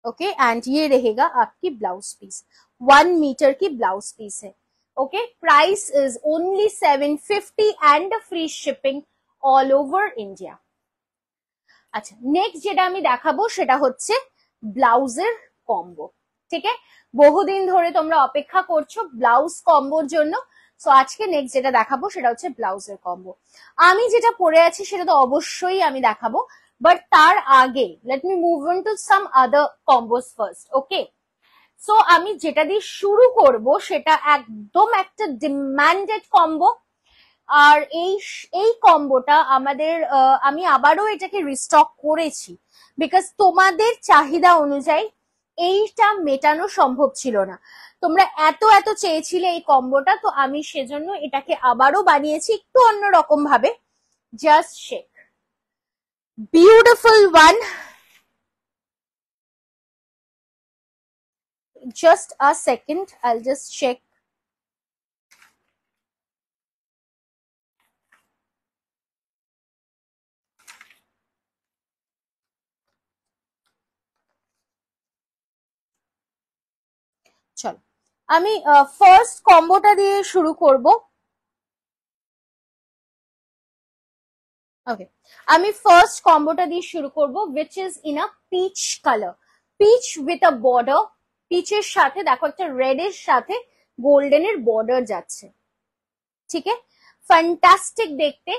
ओके, एंड ये रहेगा आपकी ब्लाउज पीस, 1 मीटर की ब्लाउज पीस है। Okay, price is only 750 and free shipping all over India. আচ্ছা, নেক্সট যেটা আমি দেখাবো সেটা হচ্ছে ব্লাউজের কম্বো। ঠিক আছে, বহুদিন ধরে তোমরা অপেক্ষা করছো ব্লাউজ কম্বোর জন্য। সো আজকে নেক্সট যেটা দেখাবো সেটা হচ্ছে ব্লাউজের কম্বো। আমি যেটা পরে আছি সেটা তো অবশ্যই আমি দেখাবো, বাট তার আগে let me move on to some other combos first. Okay, so আমি যেটা দিয়ে শুরু করব সেটা একদম একটা ডিমান্ডেড কম্বো। আর এই কম্বোটা আমাদের আমি আবারও এটাকে রিস্টক করেছি, বিকজ তোমাদের চাহিদা অনুযায়ী এইটা মেটানো সম্ভব ছিল না। তোমরা এত এত চেয়েছিলে এই কম্বোটা, তো আমি সেজন্য এটাকে আবারও বানিয়েছি একটু অন্যরকম ভাবে। Just shake, beautiful one, just a second, I'll just check. চলো আমি ফার্স্ট কম্বোটা দিয়ে শুরু করব। ওকে, আমি ফার্স্ট কম্বোটা দিয়ে শুরু করব, which is in a peach color, peach with a border। পিচের সাথে দেখো একটা রেড এর সাথে গোল্ডেনের বর্ডার যাচ্ছে। ঠিক আছে, ফ্যান্টাস্টিক দেখতে।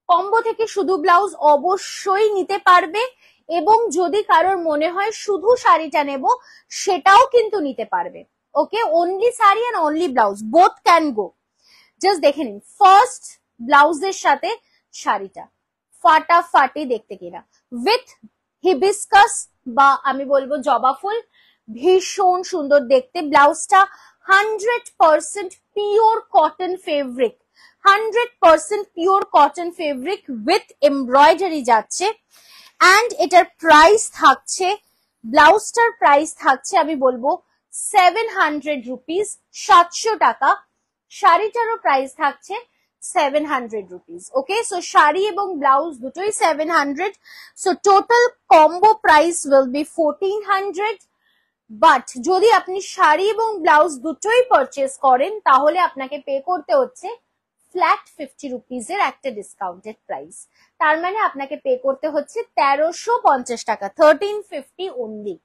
কম্বো থেকে শুধু ব্লাউজ অবশ্যই নিতে পারবে, এবং যদি কারোর মনে হয় শুধু শাড়িটা নেব সেটাও কিন্তু নিতে পারবে। Okay, only sari and only blouse, both can go. Just দেখে নিন ফার্স্ট ব্লাউজের সাথে শাড়িটা, ফাটাফাটি দেখতে কিনা, উইথ হিবিস্কাস বা আমি বলবো জবা ফুল, ভীষণ সুন্দর দেখতে। ব্লাউজটা 100% pure cotton fabric, 100% pure cotton fabric with embroidery যাচ্ছে। অ্যান্ড এটার প্রাইস থাকছে, ব্লাউজটার প্রাইস থাকছে আমি বলবো 700 রুপিস, 700 টাকা। শাড়িটারও প্রাইস থাকছে 700 রুপিস। ওকে, সো শাড়ি এবং ব্লাউজ দুটোই 700, so total combo price will be 1400। But যদি আপনি শাড়ি এবং ব্লাউজ দুটোই পারচেস করেন তাহলে আপনাকে পে করতে হচ্ছে ফ্ল্যাট 50 রুপিসের একটা ডিসকাউন্টেড প্রাইস। তার মানে আপনাকে পে করতে হচ্ছে 1350 টাকা, 1350 অনলি।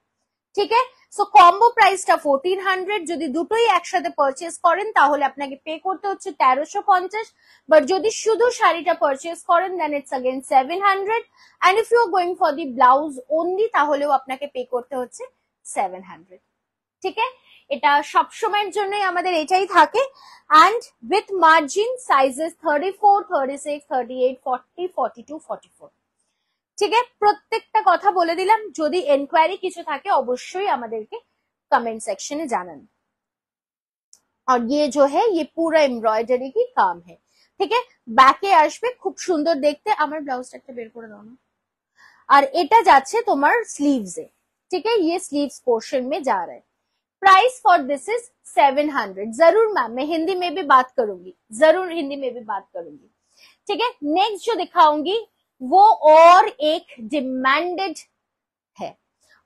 ঠিক আছে, সো কম্বো প্রাইসটা 1400, যদি দুটোই একসাথে পারচেস করেন তাহলে আপনাকে পে করতে হচ্ছে 1350, বাট যদি শুধু শাড়িটা পারচেস করেন then it's again 700, and if you are going for the blouse only তাহলেও আপনাকে পে করতে হচ্ছে 700। ঠিক আছে, এটা সব সময়ের জন্যই আমাদের এটাই থাকে। And with margin sizes 34, 36, 38, 40, 42, 44। ठीक है, প্রত্যেকটা কথা বলে দিলাম। যদি এনকোয়ারি কিছু থাকে অবশ্যই আমাদেরকে কমেন্ট সেকশনে জানান। और ये जो है ये पूरा एम्ब्रॉयडरी की काम है। ठीक है, ব্যাকে আসবে খুব সুন্দর দেখতে। আমার ব্লাউজটা একটা বের করে দাও না। আর এটা যাচ্ছে তোমার স্লিভস এ। ठीक है, ये स्लीव्स पोर्शन में जा रहा है। Price for this is 700। जरूर मैम, मैं हिंदी में भी बात करूंगी, जरूर हिंदी में भी बात करूंगी। ठीक है, नेक्स्ट जो दिखाऊंगी वो और एक डिमांडेड है,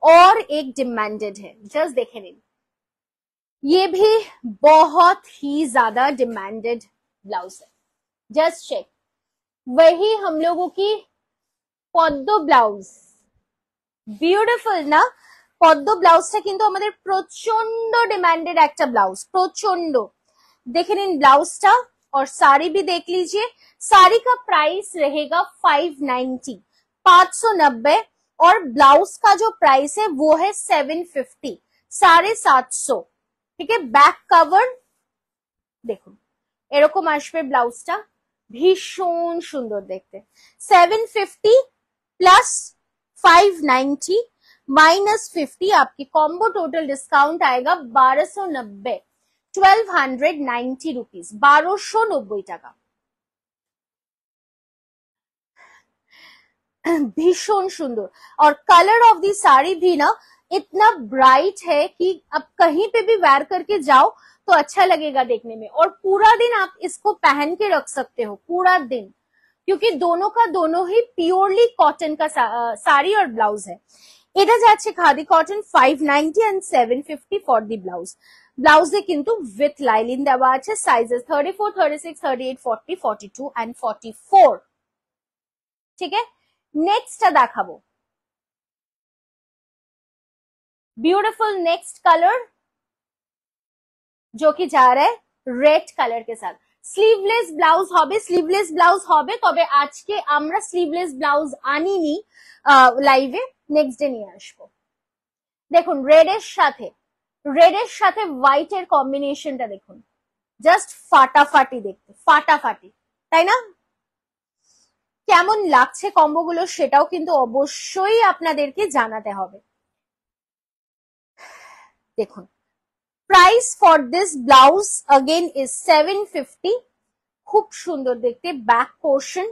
और एक डिमांडेड है, जस्ट देखे नहीं, ये भी बहुत ही ज्यादा डिमांडेड ब्लाउज है, जस्ट चेक। वही हम लोगों की পদ্ম ব্লাউজ, বিউটিফুল না? পদ্ম ব্লাউজটা কিন্তু আমাদের প্রচন্ড ডিমান্ডেড একটা ব্লাউজ, প্রচন্ড। देखे निन ब्लाउजটা और साड़ी भी देख लीजिए। साड़ी का प्राइस रहेगा 590, 590, और ब्लाउज का जो प्राइस है वो है 750, 750। ठीक है, बैक कवर দেখুন এরকম আসবে, ব্লাউজটা ভীষণ সুন্দর দেখতে। 750 प्लस 590 माइनस 50, आपकी कॉम्बो टोटल डिस्काउंट आएगा 1290, 1290 रुपीज, 1290 টাকা। भीषण सुंदर, और कलर ऑफ दी साड़ी भी ना इतना ब्राइट है कि अब कहीं पे भी वेयर करके जाओ तो अच्छा लगेगा देखने में, और पूरा दिन आप इसको पहन के रख सकते हो, पूरा दिन, क्योंकि दोनों का दोनों ही प्योरली कॉटन का साड़ी और ब्लाउज है। এটা যাচ্ছে khadi cotton 590 and 750 for the blouse. ব্লাউজে কিন্তু উইথ লাইলিন দেওয়া আছে, সাইজেস 34, 36, 38, 40, 42 and 44। ঠিক है, নেক্সটটা দেখাবো, ब्यूटीफुल नेक्स्ट कलर जो कि जा रहा है रेड कलर के साथ। স্লিভলেস ব্লাউজ হবে, স্লিভলেস ব্লাউজ হবে, তবে আজকে আমরা স্লিভলেস ব্লাউজ আনিনি লাইভে, নেক্সট ডে নিয়ে আসবো। দেখুন রেডের সাথে হোয়াইটের কম্বিনেশনটা দেখুন, জাস্ট ফাটাফাটি দেখতে, ফাটাফাটি, তাই না? কেমন লাগছে কম্বোগুলো সেটাও কিন্তু অবশ্যই আপনাদেরকে জানাতে হবে। দেখুন price for this blouse again is 750, खूब सुंदर देखते back portion,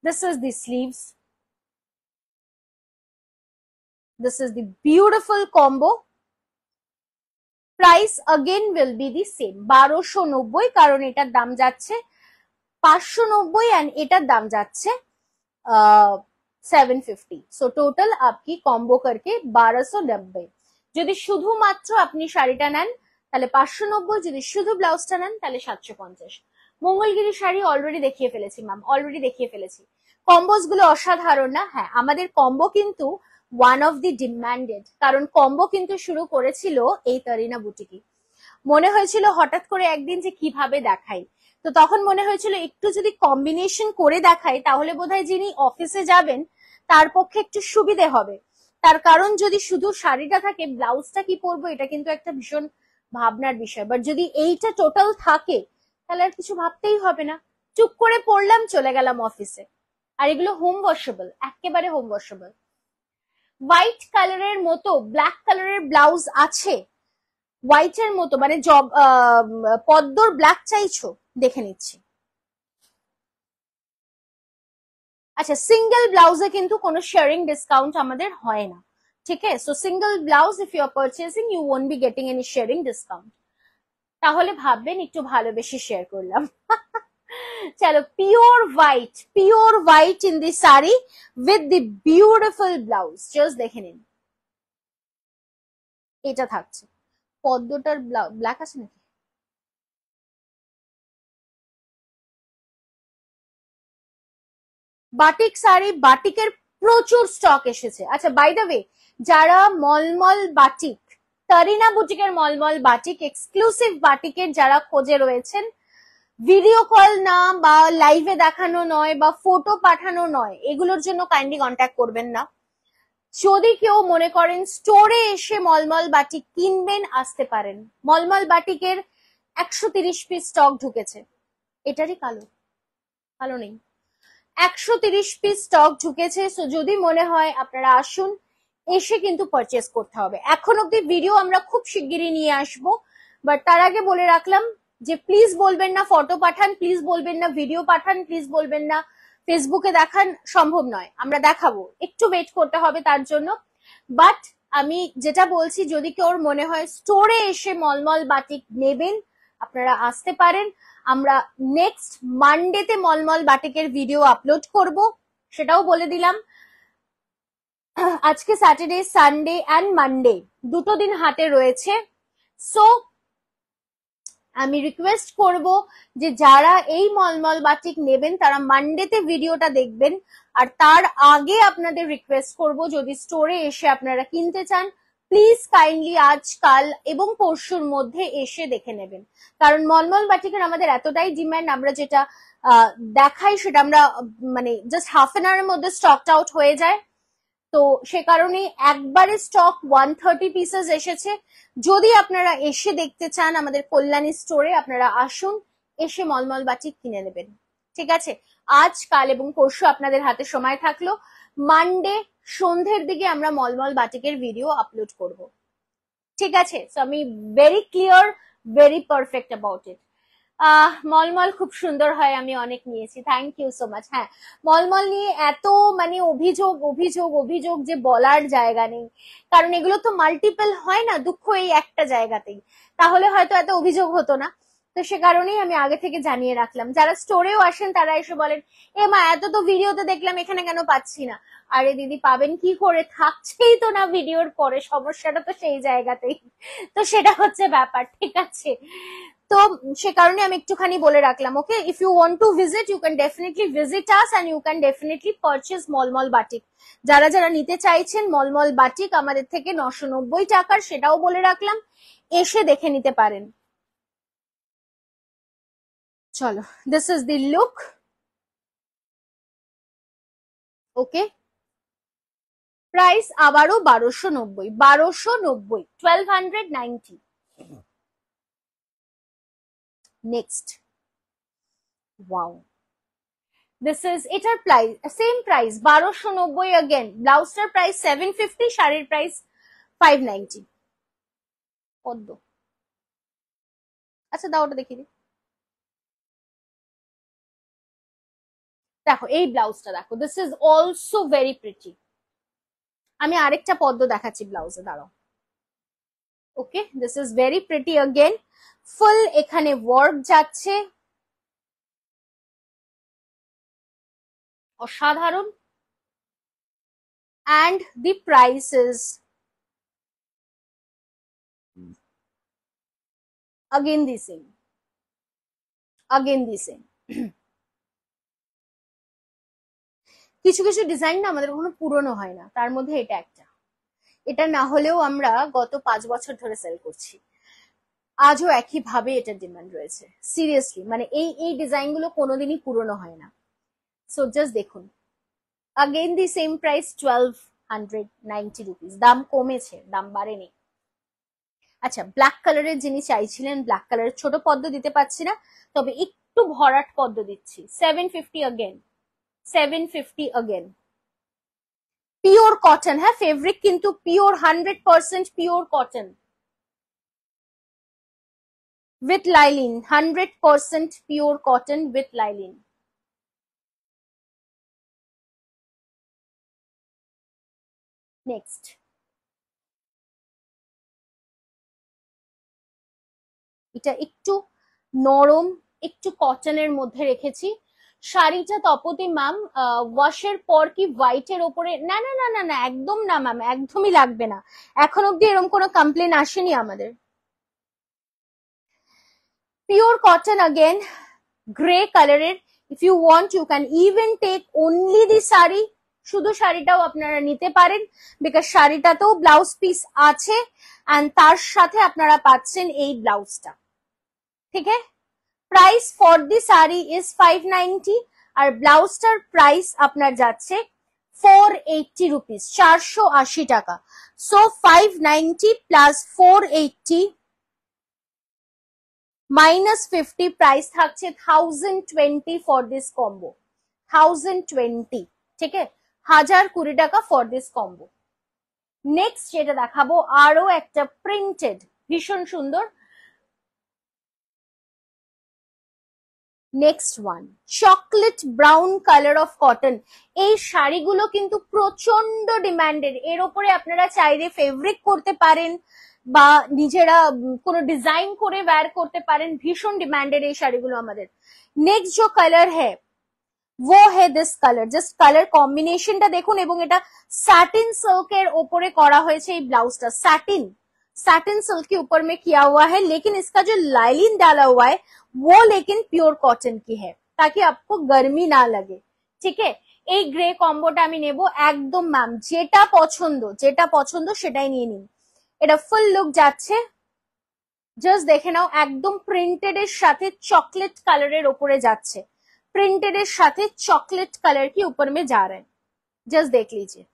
this is the sleeves, this is the beautiful combo. Price again will be the same 1290, कारण एटार दाम जाच्छे 590 एंड एटार दाम जाच्छे 750, सो टोटल आपकी कॉम्बो करके 1290। যদি শুধুমাত্র আপনি শাড়িটা নেন তাহলে 590, যদি শুধু ব্লাউজটা নেন তাহলে 750। মঙ্গলগিরি শাড়ি অলরেডি দেখিয়ে ফেলেছি ম্যাম, অলরেডি দেখিয়ে ফেলেছি। কম্বোস গুলো অসাধারণ না? হ্যাঁ, আমাদের কম্বো কিন্তু ওয়ান অফ দি ডিমান্ডেড, কারণ কম্বো কিন্তু শুরু করেছিল এই তারিনা বুটিকি। মনে হয়েছিল হঠাৎ করে একদিন যে কিভাবে দেখাই, তো তখন মনে হয়েছিল একটু যদি কম্বিনেশন করে দেখাই তাহলে বোধহয় যিনি অফিসে যাবেন তার পক্ষে একটু সুবিধে হবে। তার কারণ যদি শুধু শাড়িটা থাকে, ব্লাউজটা কি পরবো এটা কিন্তু একটা ভীষণ ভাবনার বিষয়, বাট যদি এইটা টোটাল থাকে তাহলে আর কিছু ভাবতেই হবে না, চুপ করে পড়লাম, চলে গেলাম অফিসে। আর এগুলো হোম ওয়াশেবল, একেবারে হোম ওয়াশেবল। হোয়াইট কালারের মতো ব্ল্যাক কালারের ব্লাউজ আছে, হোয়াইটের মতো মানে পদ্মর ব্ল্যাক চাইছো, দেখে নিচ্ছি। আচ্ছা, সিঙ্গেল ব্লাউজে কিন্তু কোনো শেয়ারিং ডিসকাউন্ট আমাদের হয় না, ঠিক আছে? So single blouse if you are purchasing you won't be getting any sharing discount. তাহলে ভাববেন একটু ভালোবেসে শেয়ার করলাম। চলো, pure white in the sari with the beautiful blouse, just দেখে নিন। এটা থাকছে, পদ্মটার ব্ল্যাক আছে নাকি? বাটিক শাড়ি, বাটিকের প্রচুর স্টক এসেছে। আচ্ছা, বাই দ্য ওয়ে, যারা মলমল বাটিক, তারিনা বুটিকের মলমল বাটিক, এক্সক্লুসিভ বাটিকের যারা খোঁজে রয়েছেন, ভিডিও কল না বা লাইভে দেখানো নয় বা ফটো পাঠানো নয়, এগুলোর জন্য কাইন্ডলি কন্ট্যাক্ট করবেন না। যদি কেউ মনে করেন স্টোরে এসে মলমল বাটিক কিনবেন, আসতে পারেন। মলমল বাটিকের 130 পিস স্টক ঢুকেছে, এটারই কালো নেই, 130 পিস স্টক ঢুকেছে। সো যদি মনে হয় আপনারা আসুন, এসে কিন্তু পারচেস করতে হবে। এখন অব্দি ভিডিও আমরা খুব শিগগিরই নিয়ে আসবো, বাট তার আগে বলে রাখলাম যে প্লিজ বলবেন না ফটো পাঠান, প্লিজ বলবেন না ভিডিও পাঠান, প্লিজ বলবেন না ফেসবুকে দেখান, সম্ভব নয়, আমরা দেখাবো, একটু ওয়েট করতে হবে তার জন্য। বাট আমি যেটা বলছি, যদি কেউ মনে হয় স্টোরে এসে মলমল বাটিক নেবেন, আপনারা আসতে পারেন। আমরা নেক্সট মানডেতে মলমল বাটিকের ভিডিও আপলোড করব, সেটাও বলে দিলাম। আজকে স্যাটারডে, সানডে অ্যান্ড মানডে দুটো দিন হাতে রয়েছে। সো আমি রিকোয়েস্ট করব যে যারা এই মলমল বাটিক নেবেন তারা মানডেতে ভিডিওটা দেখবেন। আর তার আগে আপনাদের রিকোয়েস্ট করব, যদি স্টোরে এসে আপনারা কিনতে চান, প্লিজ কাইন্ডলি আজ, কাল এবং পরশুর মধ্যে এসে দেখে নেবেন। কারণ মলমল বাটিকের আমাদের এতটাই ডিমান্ড, আমরা যেটা দেখাই সেটা আমরা মানে জাস্ট হাফ এন আওয়ারের মধ্যে স্টকড আউট হয়ে যায়। তো সে কারণে একবারে স্টক 130 পিসেস এসেছে। যদি আপনারা এসে দেখতে চান আমাদের কল্যাণী স্টোরে, আপনারা আসুন, এসে মলমল বাটিক কিনে নেবেন। ঠিক আছে, আজ, কাল এবং পরশু আপনাদের হাতে সময় থাকলো। মানডে সন্ধ্যের দিকে আমরা মলমল বাটিকের ভিডিও আপলোড করব। ঠিক আছে, তো আমি very clear, very perfect about it. Mulmul খুব সুন্দর হয়, আমি অনেক নিয়েছি, থ্যাংক ইউ সো মাচ। হ্যাঁ, মলমল নিয়ে এত মানে অভিযোগ অভিযোগ অভিযোগ যে বলার জায়গা নেই, কারণ এগুলো তো মাল্টিপল হয় না, দুঃখ এই একটা জায়গাতেই, তাহলে হয়তো এত অভিযোগ হতো না। তো সে কারণেই আমি আগে থেকে জানিয়ে রাখলাম। যারা স্টোরেও আসেন তারা এসে বলেন, এ মা এত তো ভিডিওতে দেখলাম, এখানে কেন পাচ্ছি না? আরে দিদি, পাবেন কি করে, থাকছেই তো না ভিডিওর পরে, সমস্যাটা তো সেই জায়গাতেই। তো সেটা হচ্ছে ব্যাপার, ঠিক আছে। তো সে কারণে আমি একটুখানি বলে রাখলাম। Okay, if you want to visit, you can definitely visit us and you can definitely purchase mulmul batik. যারা যারা নিতে চাইছেন মলমল বাটিক আমাদের থেকে 990 টাকার, সেটাও বলে রাখলাম, এসে দেখে নিতে পারেন। চলো, this is the look. Okay, price আবারও 1290, 1290। নেক্সট, ওয়াও, দিস ইজ, এটার প্রাইস সেম প্রাইস 1290 अगेन। ব্লাউজটার প্রাইস 750, শাড়ির প্রাইস 590। পদ্ম, আচ্ছা দাও, ওটা দেখিয়ে দিই। দেখো এই ব্লাউজটা দেখো, this is also very pretty. আমি আরেকটা পদ্ম দেখাচ্ছি ব্লাউজে, দাঁড়াও। Okay, this is very pretty again, ফুল এখানে ওয়ার্ক যাচ্ছে, অসাধারণ। and the price is again the same, again the same। কিছু কিছু ডিজাইন না আমাদের কখনো পুরনো হয় না, তার মধ্যে এটা একটা। এটা না হলেও আমরা গত 5 বছর ধরে সেল করছি, আজও একই ভাবে এটার ডিমান্ড রয়েছে। সিরিয়াসলি, মানে এই এই ডিজাইন গুলো কোনোদিনই পুরনো হয় না। সো জাস্ট দেখুন, again the same price 1290 rupees. দাম কমেছে, দাম বাড়েনি। আচ্ছা, ব্ল্যাক কালারের যিনি চাইছিলেন, ব্ল্যাক কালারের ছোট পদ্ম দিতে পারছি না, তবে একটু ভরাট পদ্ম দিচ্ছি, 750 अगेन, 750 अगेन। পিওর কটন, হ্যাঁ ফেব্রিক কিন্তু pure, 100% pure cotton with lining, 100% pure cotton with lining। Next, এটা একটু নরম, একটু কটনের মধ্যে রেখেছি। শাড়িটা তপতি ম্যাম ওয়াশের পর কি হোয়াইটের ওপরে, না না না না না, একদম না ম্যাম, একদমই লাগবে না, এখন অব্দি এরকম কোনো কমপ্লেন আসেনি আমাদের। পিওর কটন अगेन, গ্রে কালারের। If you want you can even take only the sari, শুধু শাড়িটাও আপনারা নিতে পারেন, বিকজ শাড়িটাতেও ব্লাউজ পিস আছে এন্ড তার সাথে আপনারা পাচ্ছেন এই ব্লাউজটা। ঠিক আছে, price for the sari is 590 আর ব্লাউজটার প্রাইস আপনার যাচ্ছে 480 রুপিস, 480 টাকা। সো 590 প্লাস 480 মাইনাস 50, প্রাইস থাকছে 1020 ফর দিস কম্বো, 1020। ঠিক আছে, 1020 টাকা ফর দিস কম্বো। নেক্সট যেটা দেখাবো, আরো একটা প্রিন্টেড, ভীষণ সুন্দর। Next one, chocolate brown colour of cotton. এই শাড়িগুলো কিন্তু প্রচন্ড ডিমান্ডেড, এর উপরে আপনারা চাইলে ফেব্রিক করতে পারেন বা নিজেরা কোনো ডিজাইন করে ওয়্যার করতে পারেন, ভীষণ ডিমান্ডেড এই শাড়িগুলো আমাদের। নেক্সট जो कलर है वो है दिस কালার। জাস্ট কালার কম্বিনেশনটা দেখুন, এবং এটা सैटिन सिल्क এর উপরে করা হয়েছে এই ব্লাউজটা। सैटिन सिल्क के ऊपर में किया हुआ है, लेकिन इसका जो लाइलिन डाला हुआ है वो लेकिन प्योर कॉटन की है, ताकि आपको गर्मी ना लगे। ठीक है, এই গ্রে কম্বোটা আমি নেব একদম। ম্যাম যেটা পছন্দ সেটাই নিয়ে নিন। এটা ফুল লুক যাচ্ছে, জাস্ট দেখে নাও, একদম প্রিন্টেড এর সাথে চকলেট কালারের উপরে যাচ্ছে। प्रिंटेड এর সাথে चॉकलेट कलर के ऊपर में जा रहे हैं, जस्ट देख लीजिए।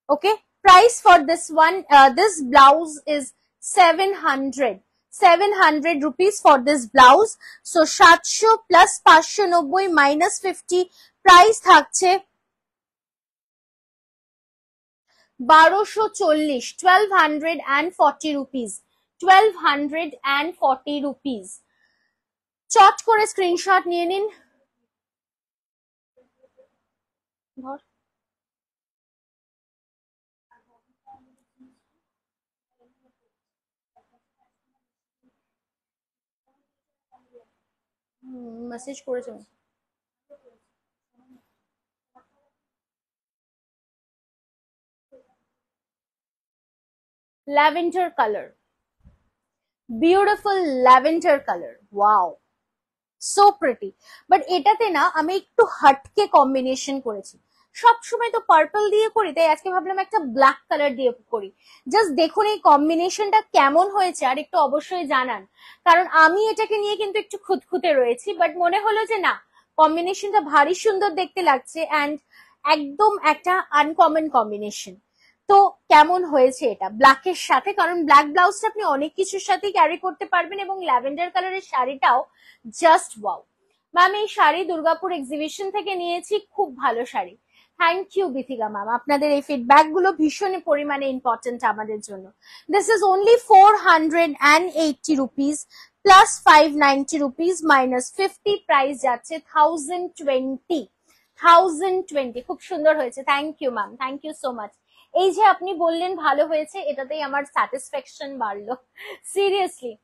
Okay, price for this one, this blouse is 700 rupees for this blouse. So 700 plus 590 minus 50, price থাকছে 1240, 1240 रुपीज, 1240 रुपीज। চট করে স্ক্রিনশট নিয়ে নিন। ধর মেসেজ করেছে। Lavender colour, beautiful lavender colour, wow so pretty. But এটাতে না আমি একটু হাটকে কম্বিনেশন করেছি। সবসময় তো পার্পল দিয়ে করি, তাই আজকে ভাবলাম একটা ব্ল্যাক কালার দিয়ে করি। জাস্ট দেখুন এই কম্বিনেশনটা কেমন হয়েছে, আর একটু অবশ্যই জানান, কারণ আমি এটাকে নিয়ে কিন্তু একটু খুঁতখুঁতে রয়েছি, বাট মনে হলো যে না, কম্বিনেশনটা ভারী সুন্দর দেখতে লাগছে, অ্যান্ড একদম একটা আনকমন কম্বিনেশন। তো কেমন হয়েছে এটা ব্ল্যাকের সাথে, কারণ ব্ল্যাক ব্লাউজটা আপনি অনেক কিছুর সাথে ক্যারি করতে পারবেন, এবং ল্যাভেন্ডার কালারের শাড়িটাও জাস্ট ওয়াও। ম্যাম এই শাড়ি দুর্গাপুর এক্সিবিশন থেকে নিয়েছি, খুব ভালো sari. Thank you Bithika ma'am, আপনাদের এই ফিডব্যাক গুলো ভীষণ পরিমাণে ইম্পর্টেন্ট আমাদের জন্য। This is only 480 rupees plus 590 rupees minus 50, price যাচ্ছে 1020। খুব সুন্দর হয়েছে, thank you ma'am, thank you so much. এই যে আপনি বললেন ভালো হয়েছে, এটাতেই আমার স্যাটিসফ্যাকশন বাড়লো, সিরিয়াসলি।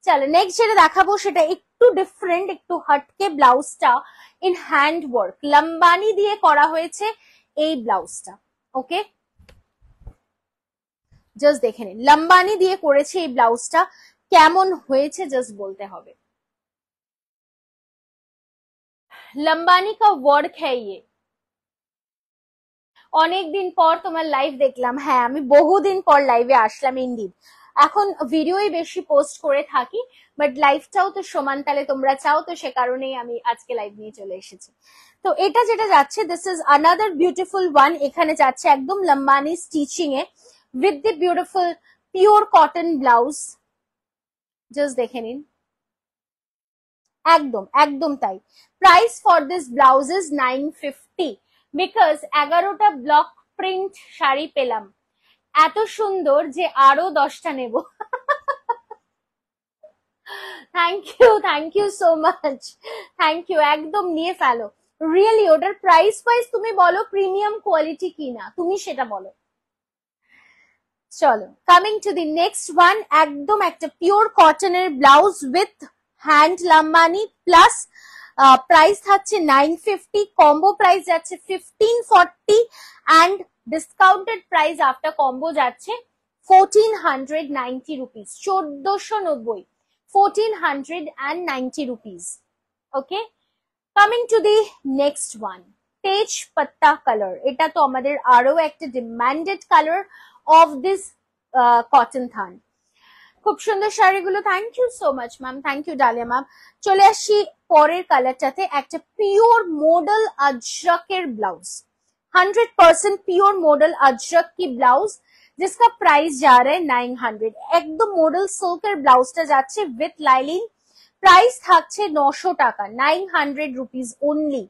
চলো নেক্সট যেটা দেখাবো সেটা একটু ডিফারেন্ট, একটু হটকে। ব্লাউজটা ইন হ্যান্ড ওয়ার্ক, লম্বানি দিয়ে করা হয়েছে এই ব্লাউজটা। ওকে, জাস্ট দেখে নিন, লম্বানি দিয়ে করেছে এই ব্লাউজটা, কেমন হয়েছে জাস্ট বলতে হবে। লম্বানি কা ওয়ার্ক হ্যাঁ ইয়ে। অনেকদিন পর তোমার লাইভ দেখলাম। হ্যাঁ, আমি বহুদিন পর লাইভে আসলাম ইনডিড। এখন ভিডিওই বেশি পোস্ট করে থাকি, বাট লাইভটাও তো সমান তালে তোমরা চাও, তো সে কারণেই আমি আজকে লাইভ নিয়ে চলে এসেছি। তো এটা যেটা যাচ্ছে, this is another beautiful one. এখানে যাচ্ছে একদম লম্বানি স্টিচিং এ with the beautiful pure cotton blouse, just দেখে নিন, একদম একদম তাই। Price for this blouse is 950, because 11টা ব্লক প্রিন্ট শাড়ি পেলাম এত সুন্দর যে আরো 10টা নেব। Thank you so much, thank you, একদম নিয়ে ফেলো। রিয়েলি ওটার প্রাইস ওয়াইজ তুমি বলো প্রিমিয়াম কোয়ালিটি কিনা, তুমি সেটা বলো। চলো coming to the next one, একদম একটা পিওর কটনের blouse with hand Lambani plus price থাকছে 950, কম্বো প্রাইস যাচ্ছে 1540, and discounted price after combo যাচ্ছে 1490 rupees, 1490, 1490 rupees. Okay, coming to the next one, তেজ পাত্তা কালার। এটা তো আমাদের আরো একটা demanded colour of this cotton থান। খুব সুন্দর শাড়িগুলো, thank you so much ma'am, thank you Dalia ma'am. চলে আসছি পরের কালারটাতে, একটা pure model Ajrakh blouse, 100% pure model Ajrak की ब्लाउज, जिसका प्राइस जा रहा है 900। एकदम मॉडल सिल्कर ब्लाउजটা যাচ্ছে উইথ লাইলিন, প্রাইস থাকছে 900 টাকা, 900 rupees only,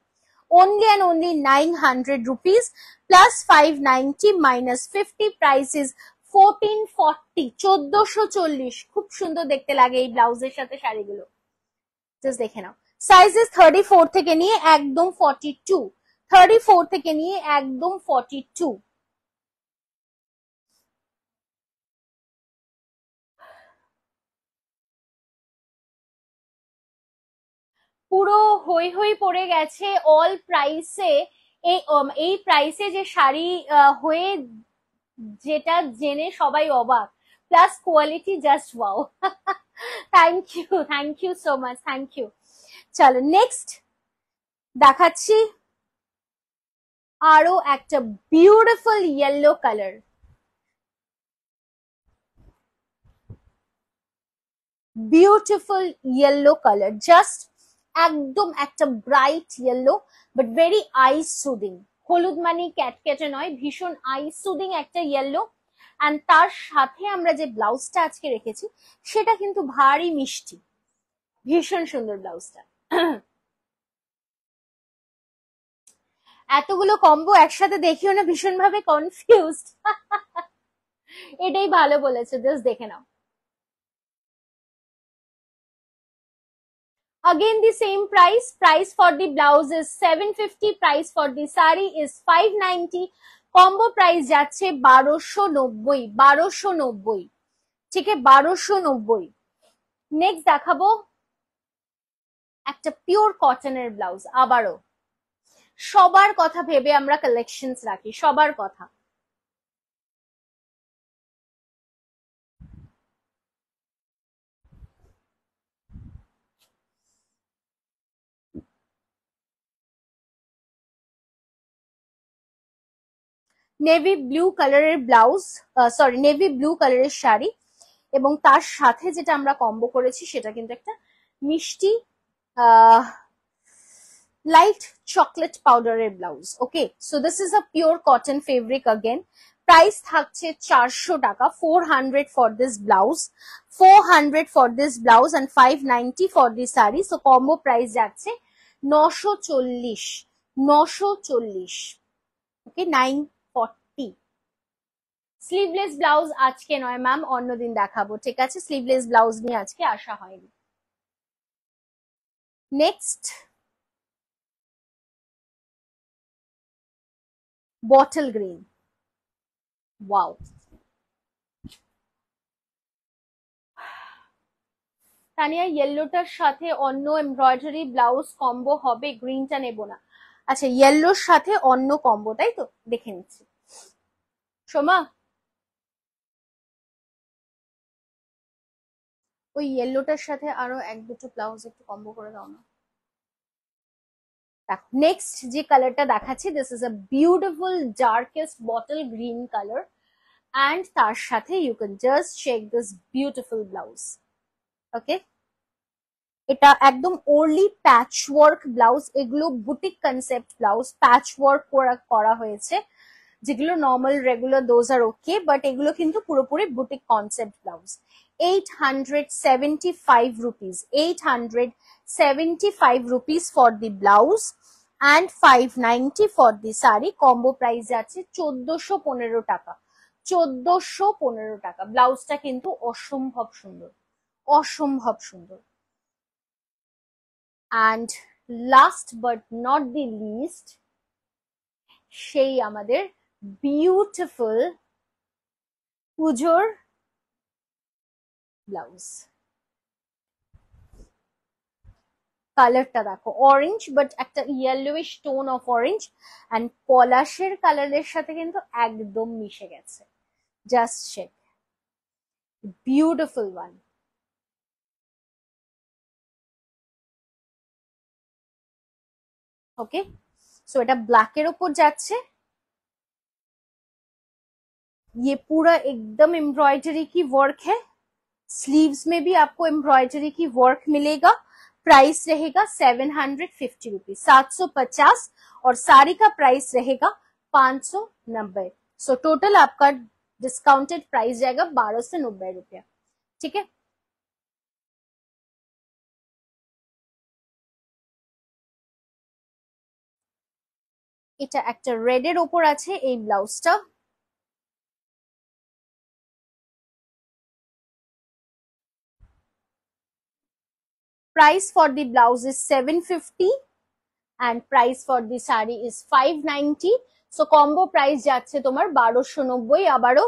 only and only 900 rupees plus 590 minus 50, price is 1440, 1440। খুব সুন্দর দেখতে লাগে এই ব্লাউজের সাথে শাড়িগুলো, জাস্ট দেখে নাও। সাইজেস 34 থেকে নিয়ে একদম 42, 34 থেকে নিয়ে একদম 42। পুরো হই হই পড়ে গেছে অল প্রাইসে। এই প্রাইসে যে শাড়ি হয়ে যেটা জেনে সবাই অবাক, plus quality just wow. Thank you so much, thank you. চলো নেক্সট দেখাচ্ছি আরো একটা beautiful yellow colour. Beautiful yellow colour, just একদম একটা bright yellow but very eyes soothing. হলুদ মানে ক্যাটকেটে নয়, ভীষণ আইস সুদিং একটা ইয়েলো। অ্যান্ড তার সাথে আমরা যে ব্লাউজটা আজকে রেখেছি সেটা কিন্তু ভারী মিষ্টি, ভীষণ সুন্দর ব্লাউজটা। এতগুলো কম্বো একসাথে দেখিও না, ভীষণ ভাবে কনফিউজড। এটাই ভালো বলেছে, জাস্ট দেখে নাও। Again the same price for the blouse is 750, price for the saree is 590, combo price যাচ্ছে 1290, ঠিক আছে 1290। নেক্সট দেখাবো একটা পিওর কটনের ব্লাউজ। আবারও সবার কথা ভেবে আমরা কালেকশনস রাখি, সবার কথা। নেভি ব্লু কালারের ব্লাউজ, সরি নেভি ব্লু কালারের শাড়ি, এবং তার সাথে যেটা আমরা কম্বো করেছি সেটা কিন্তু একটা মিষ্টি লাইট চকলেট পাউডারের blouse. Okay, so this is a pure cotton fabric. Again price থাকছে 400 টাকা, 400 for this blouse, 400 for this blouse and 590 for this sari. So combo price যাচ্ছে 940, 940। ওকে, 940। স্লিভলেস ব্লাউজ আজকে নয় ম্যাম, অন্যদিন দেখাবো, ঠিক আছে? স্লিভলেস ব্লাউজ নিয়ে আজকে আসা হয়নি। Next bottle green, wow. Tania ইয়েলোটার সাথে অন্য এমব্রয়ডারি ব্লাউজ কম্বো হবে, গ্রিনটা নেব না। আচ্ছা, ইয়েলোর সাথে অন্য কম্বো, তাই তো? দেখে নিচ্ছি। সোমা, ওই ইয়েলোটার সাথে আরো এক দুটো ব্লাউজ একটু কম্বো করে দাও না। দেখো নেক্সট যে কালারটা দেখাচ্ছি, this is a beautiful darkest bottle green colour, and তার সাথে you can just check this beautiful blouse. Okay, এটা একদম ওরলি প্যাচ ওয়ার্ক ব্লাউজ, এগুলো boutique concept blouse, patch work করা হয়েছে। যেগুলো normal regular those are okay, but এগুলো কিন্তু পুরোপুরি boutique concept blouse. 875 rupees, 875 rupees for the blouse and 590 for the saree. combo price যাচ্ছে 1415 টাকা, 1415 টাকা। ব্লাউজটা কিন্তু অসম্ভব সুন্দর, অসম্ভব সুন্দর। and last but not the least, সেই আমাদের বিউটিফুল পুজোর ব্লাউজ। কালারটা দেখো, অরেঞ্জ বাট একটা yellowish tone of orange, and পলাশের কালারের সাথে কিন্তু একদম মিশে গেছে। Just check, beautiful one. Okay, so এটা ব্ল্যাকের ওপর যাচ্ছে। ये पूरा एकदम एम्ब्रॉयडरी की वर्क है, स्लीव्स में भी आपको एम्ब्रॉयडरी की वर्क मिलेगा। प्राइस रहेगा 750 रुपीज, 750, और साड़ी का प्राइस रहेगा 590। सो टोटल आपका डिस्काउंटेड प्राइस जाएगा 1290 रुपया, ठीक है? এটা একটা রেড এর ওপর আছে এই ব্লাউজটা। price for the blouse is 750 and price for the saree is 590. so combo price যাচ্ছে তোমার 1290। আবারও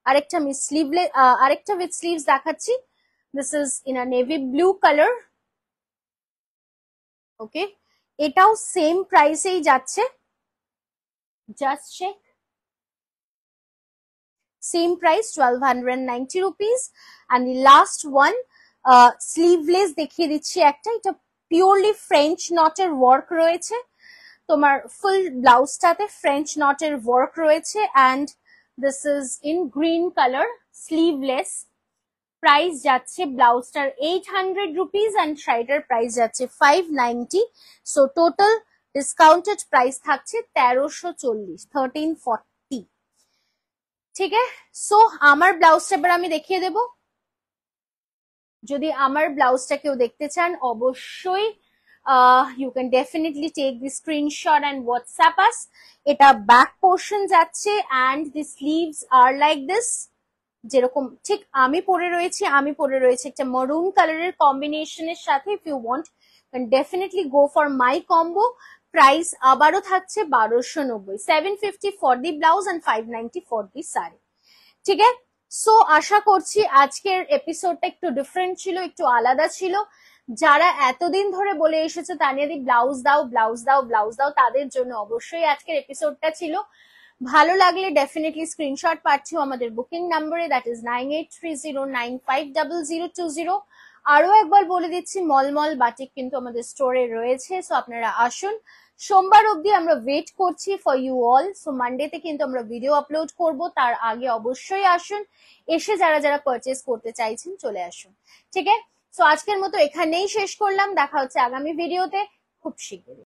আরেকটা আমি স্লিভলেস, আরেকটা উইথ স্লিভস দেখাচ্ছি। This is in a navy blue colour, okay, এটাও সেম প্রাইসেই যাচ্ছে, just check, same price 1290 rupees. And last one sleeveless দেখিয়ে দিচ্ছি একটা, এটা পিওরলি ফ্রেঞ্চ নটের ওয়ার্ক রয়েছে, তোমার ফুল ব্লাউজটাতে ফ্রেঞ্চ নটের ওয়ার্ক রয়েছে, and this is in green colour, sleeveless. Price যাচ্ছে ব্লাউজটার 800 রুপিস অ্যান্ড শাড়িটার প্রাইস যাচ্ছে 590। সো টোটাল ডিসকাউন্টেড প্রাইস থাকছে 1340, 1340। ঠিক আছে, সো আমার ব্লাউজটা এবার আমি দেখিয়ে দেব। যদি আমার ব্লাউজটা কেউ দেখতে চান অবশ্যই you can definitely take the screenshot and WhatsApp us. এটা ব্যাক পোর্শন যাচ্ছে and the sleeves are like this, যেরকম ঠিক আমি পরে রয়েছি একটা মারুন কালারের কম্বিনেশনের সাথে। If you want definitely go for my combo. Price আবারও থাকছে 1290, 750 for the blouse and 590 for the sari. ঠিক আছে, সো আশা করছি আজকের এপিসোডটা একটু ডিফারেন্ট ছিল, একটু আলাদা ছিল। যারা এতদিন ধরে বলে এসেছো তানিয়াদি ব্লাউজ দাও ব্লাউজ দাও ব্লাউজ দাও, তাদের জন্য অবশ্যই আজকের এপিসোডটা ছিল। ভালো লাগলে ডেফিনেটলি স্ক্রিনশট পাঠিও আমাদের বুকিং নাম্বারে, দ্যাট ইজ 9830950020। আরো একবার বলে দিচ্ছি মলমল বাটিক কিন্তু আমাদের স্টোরে রয়েছে, সো আপনারা আসুন। সোমবার অবধি আমরা ওয়েট করছি ফর ইউ অল। সো মানডেতে কিন্তু আমরা ভিডিও আপলোড করব, তার আগে অবশ্যই আসুন। এসে যারা যারা পারচেস করতে চাইছেন চলে আসুন। ঠিক আছে, সো আজকের মতো এখানেই শেষ করলাম, দেখা হচ্ছে আগামী ভিডিওতে খুব শীঘ্রই।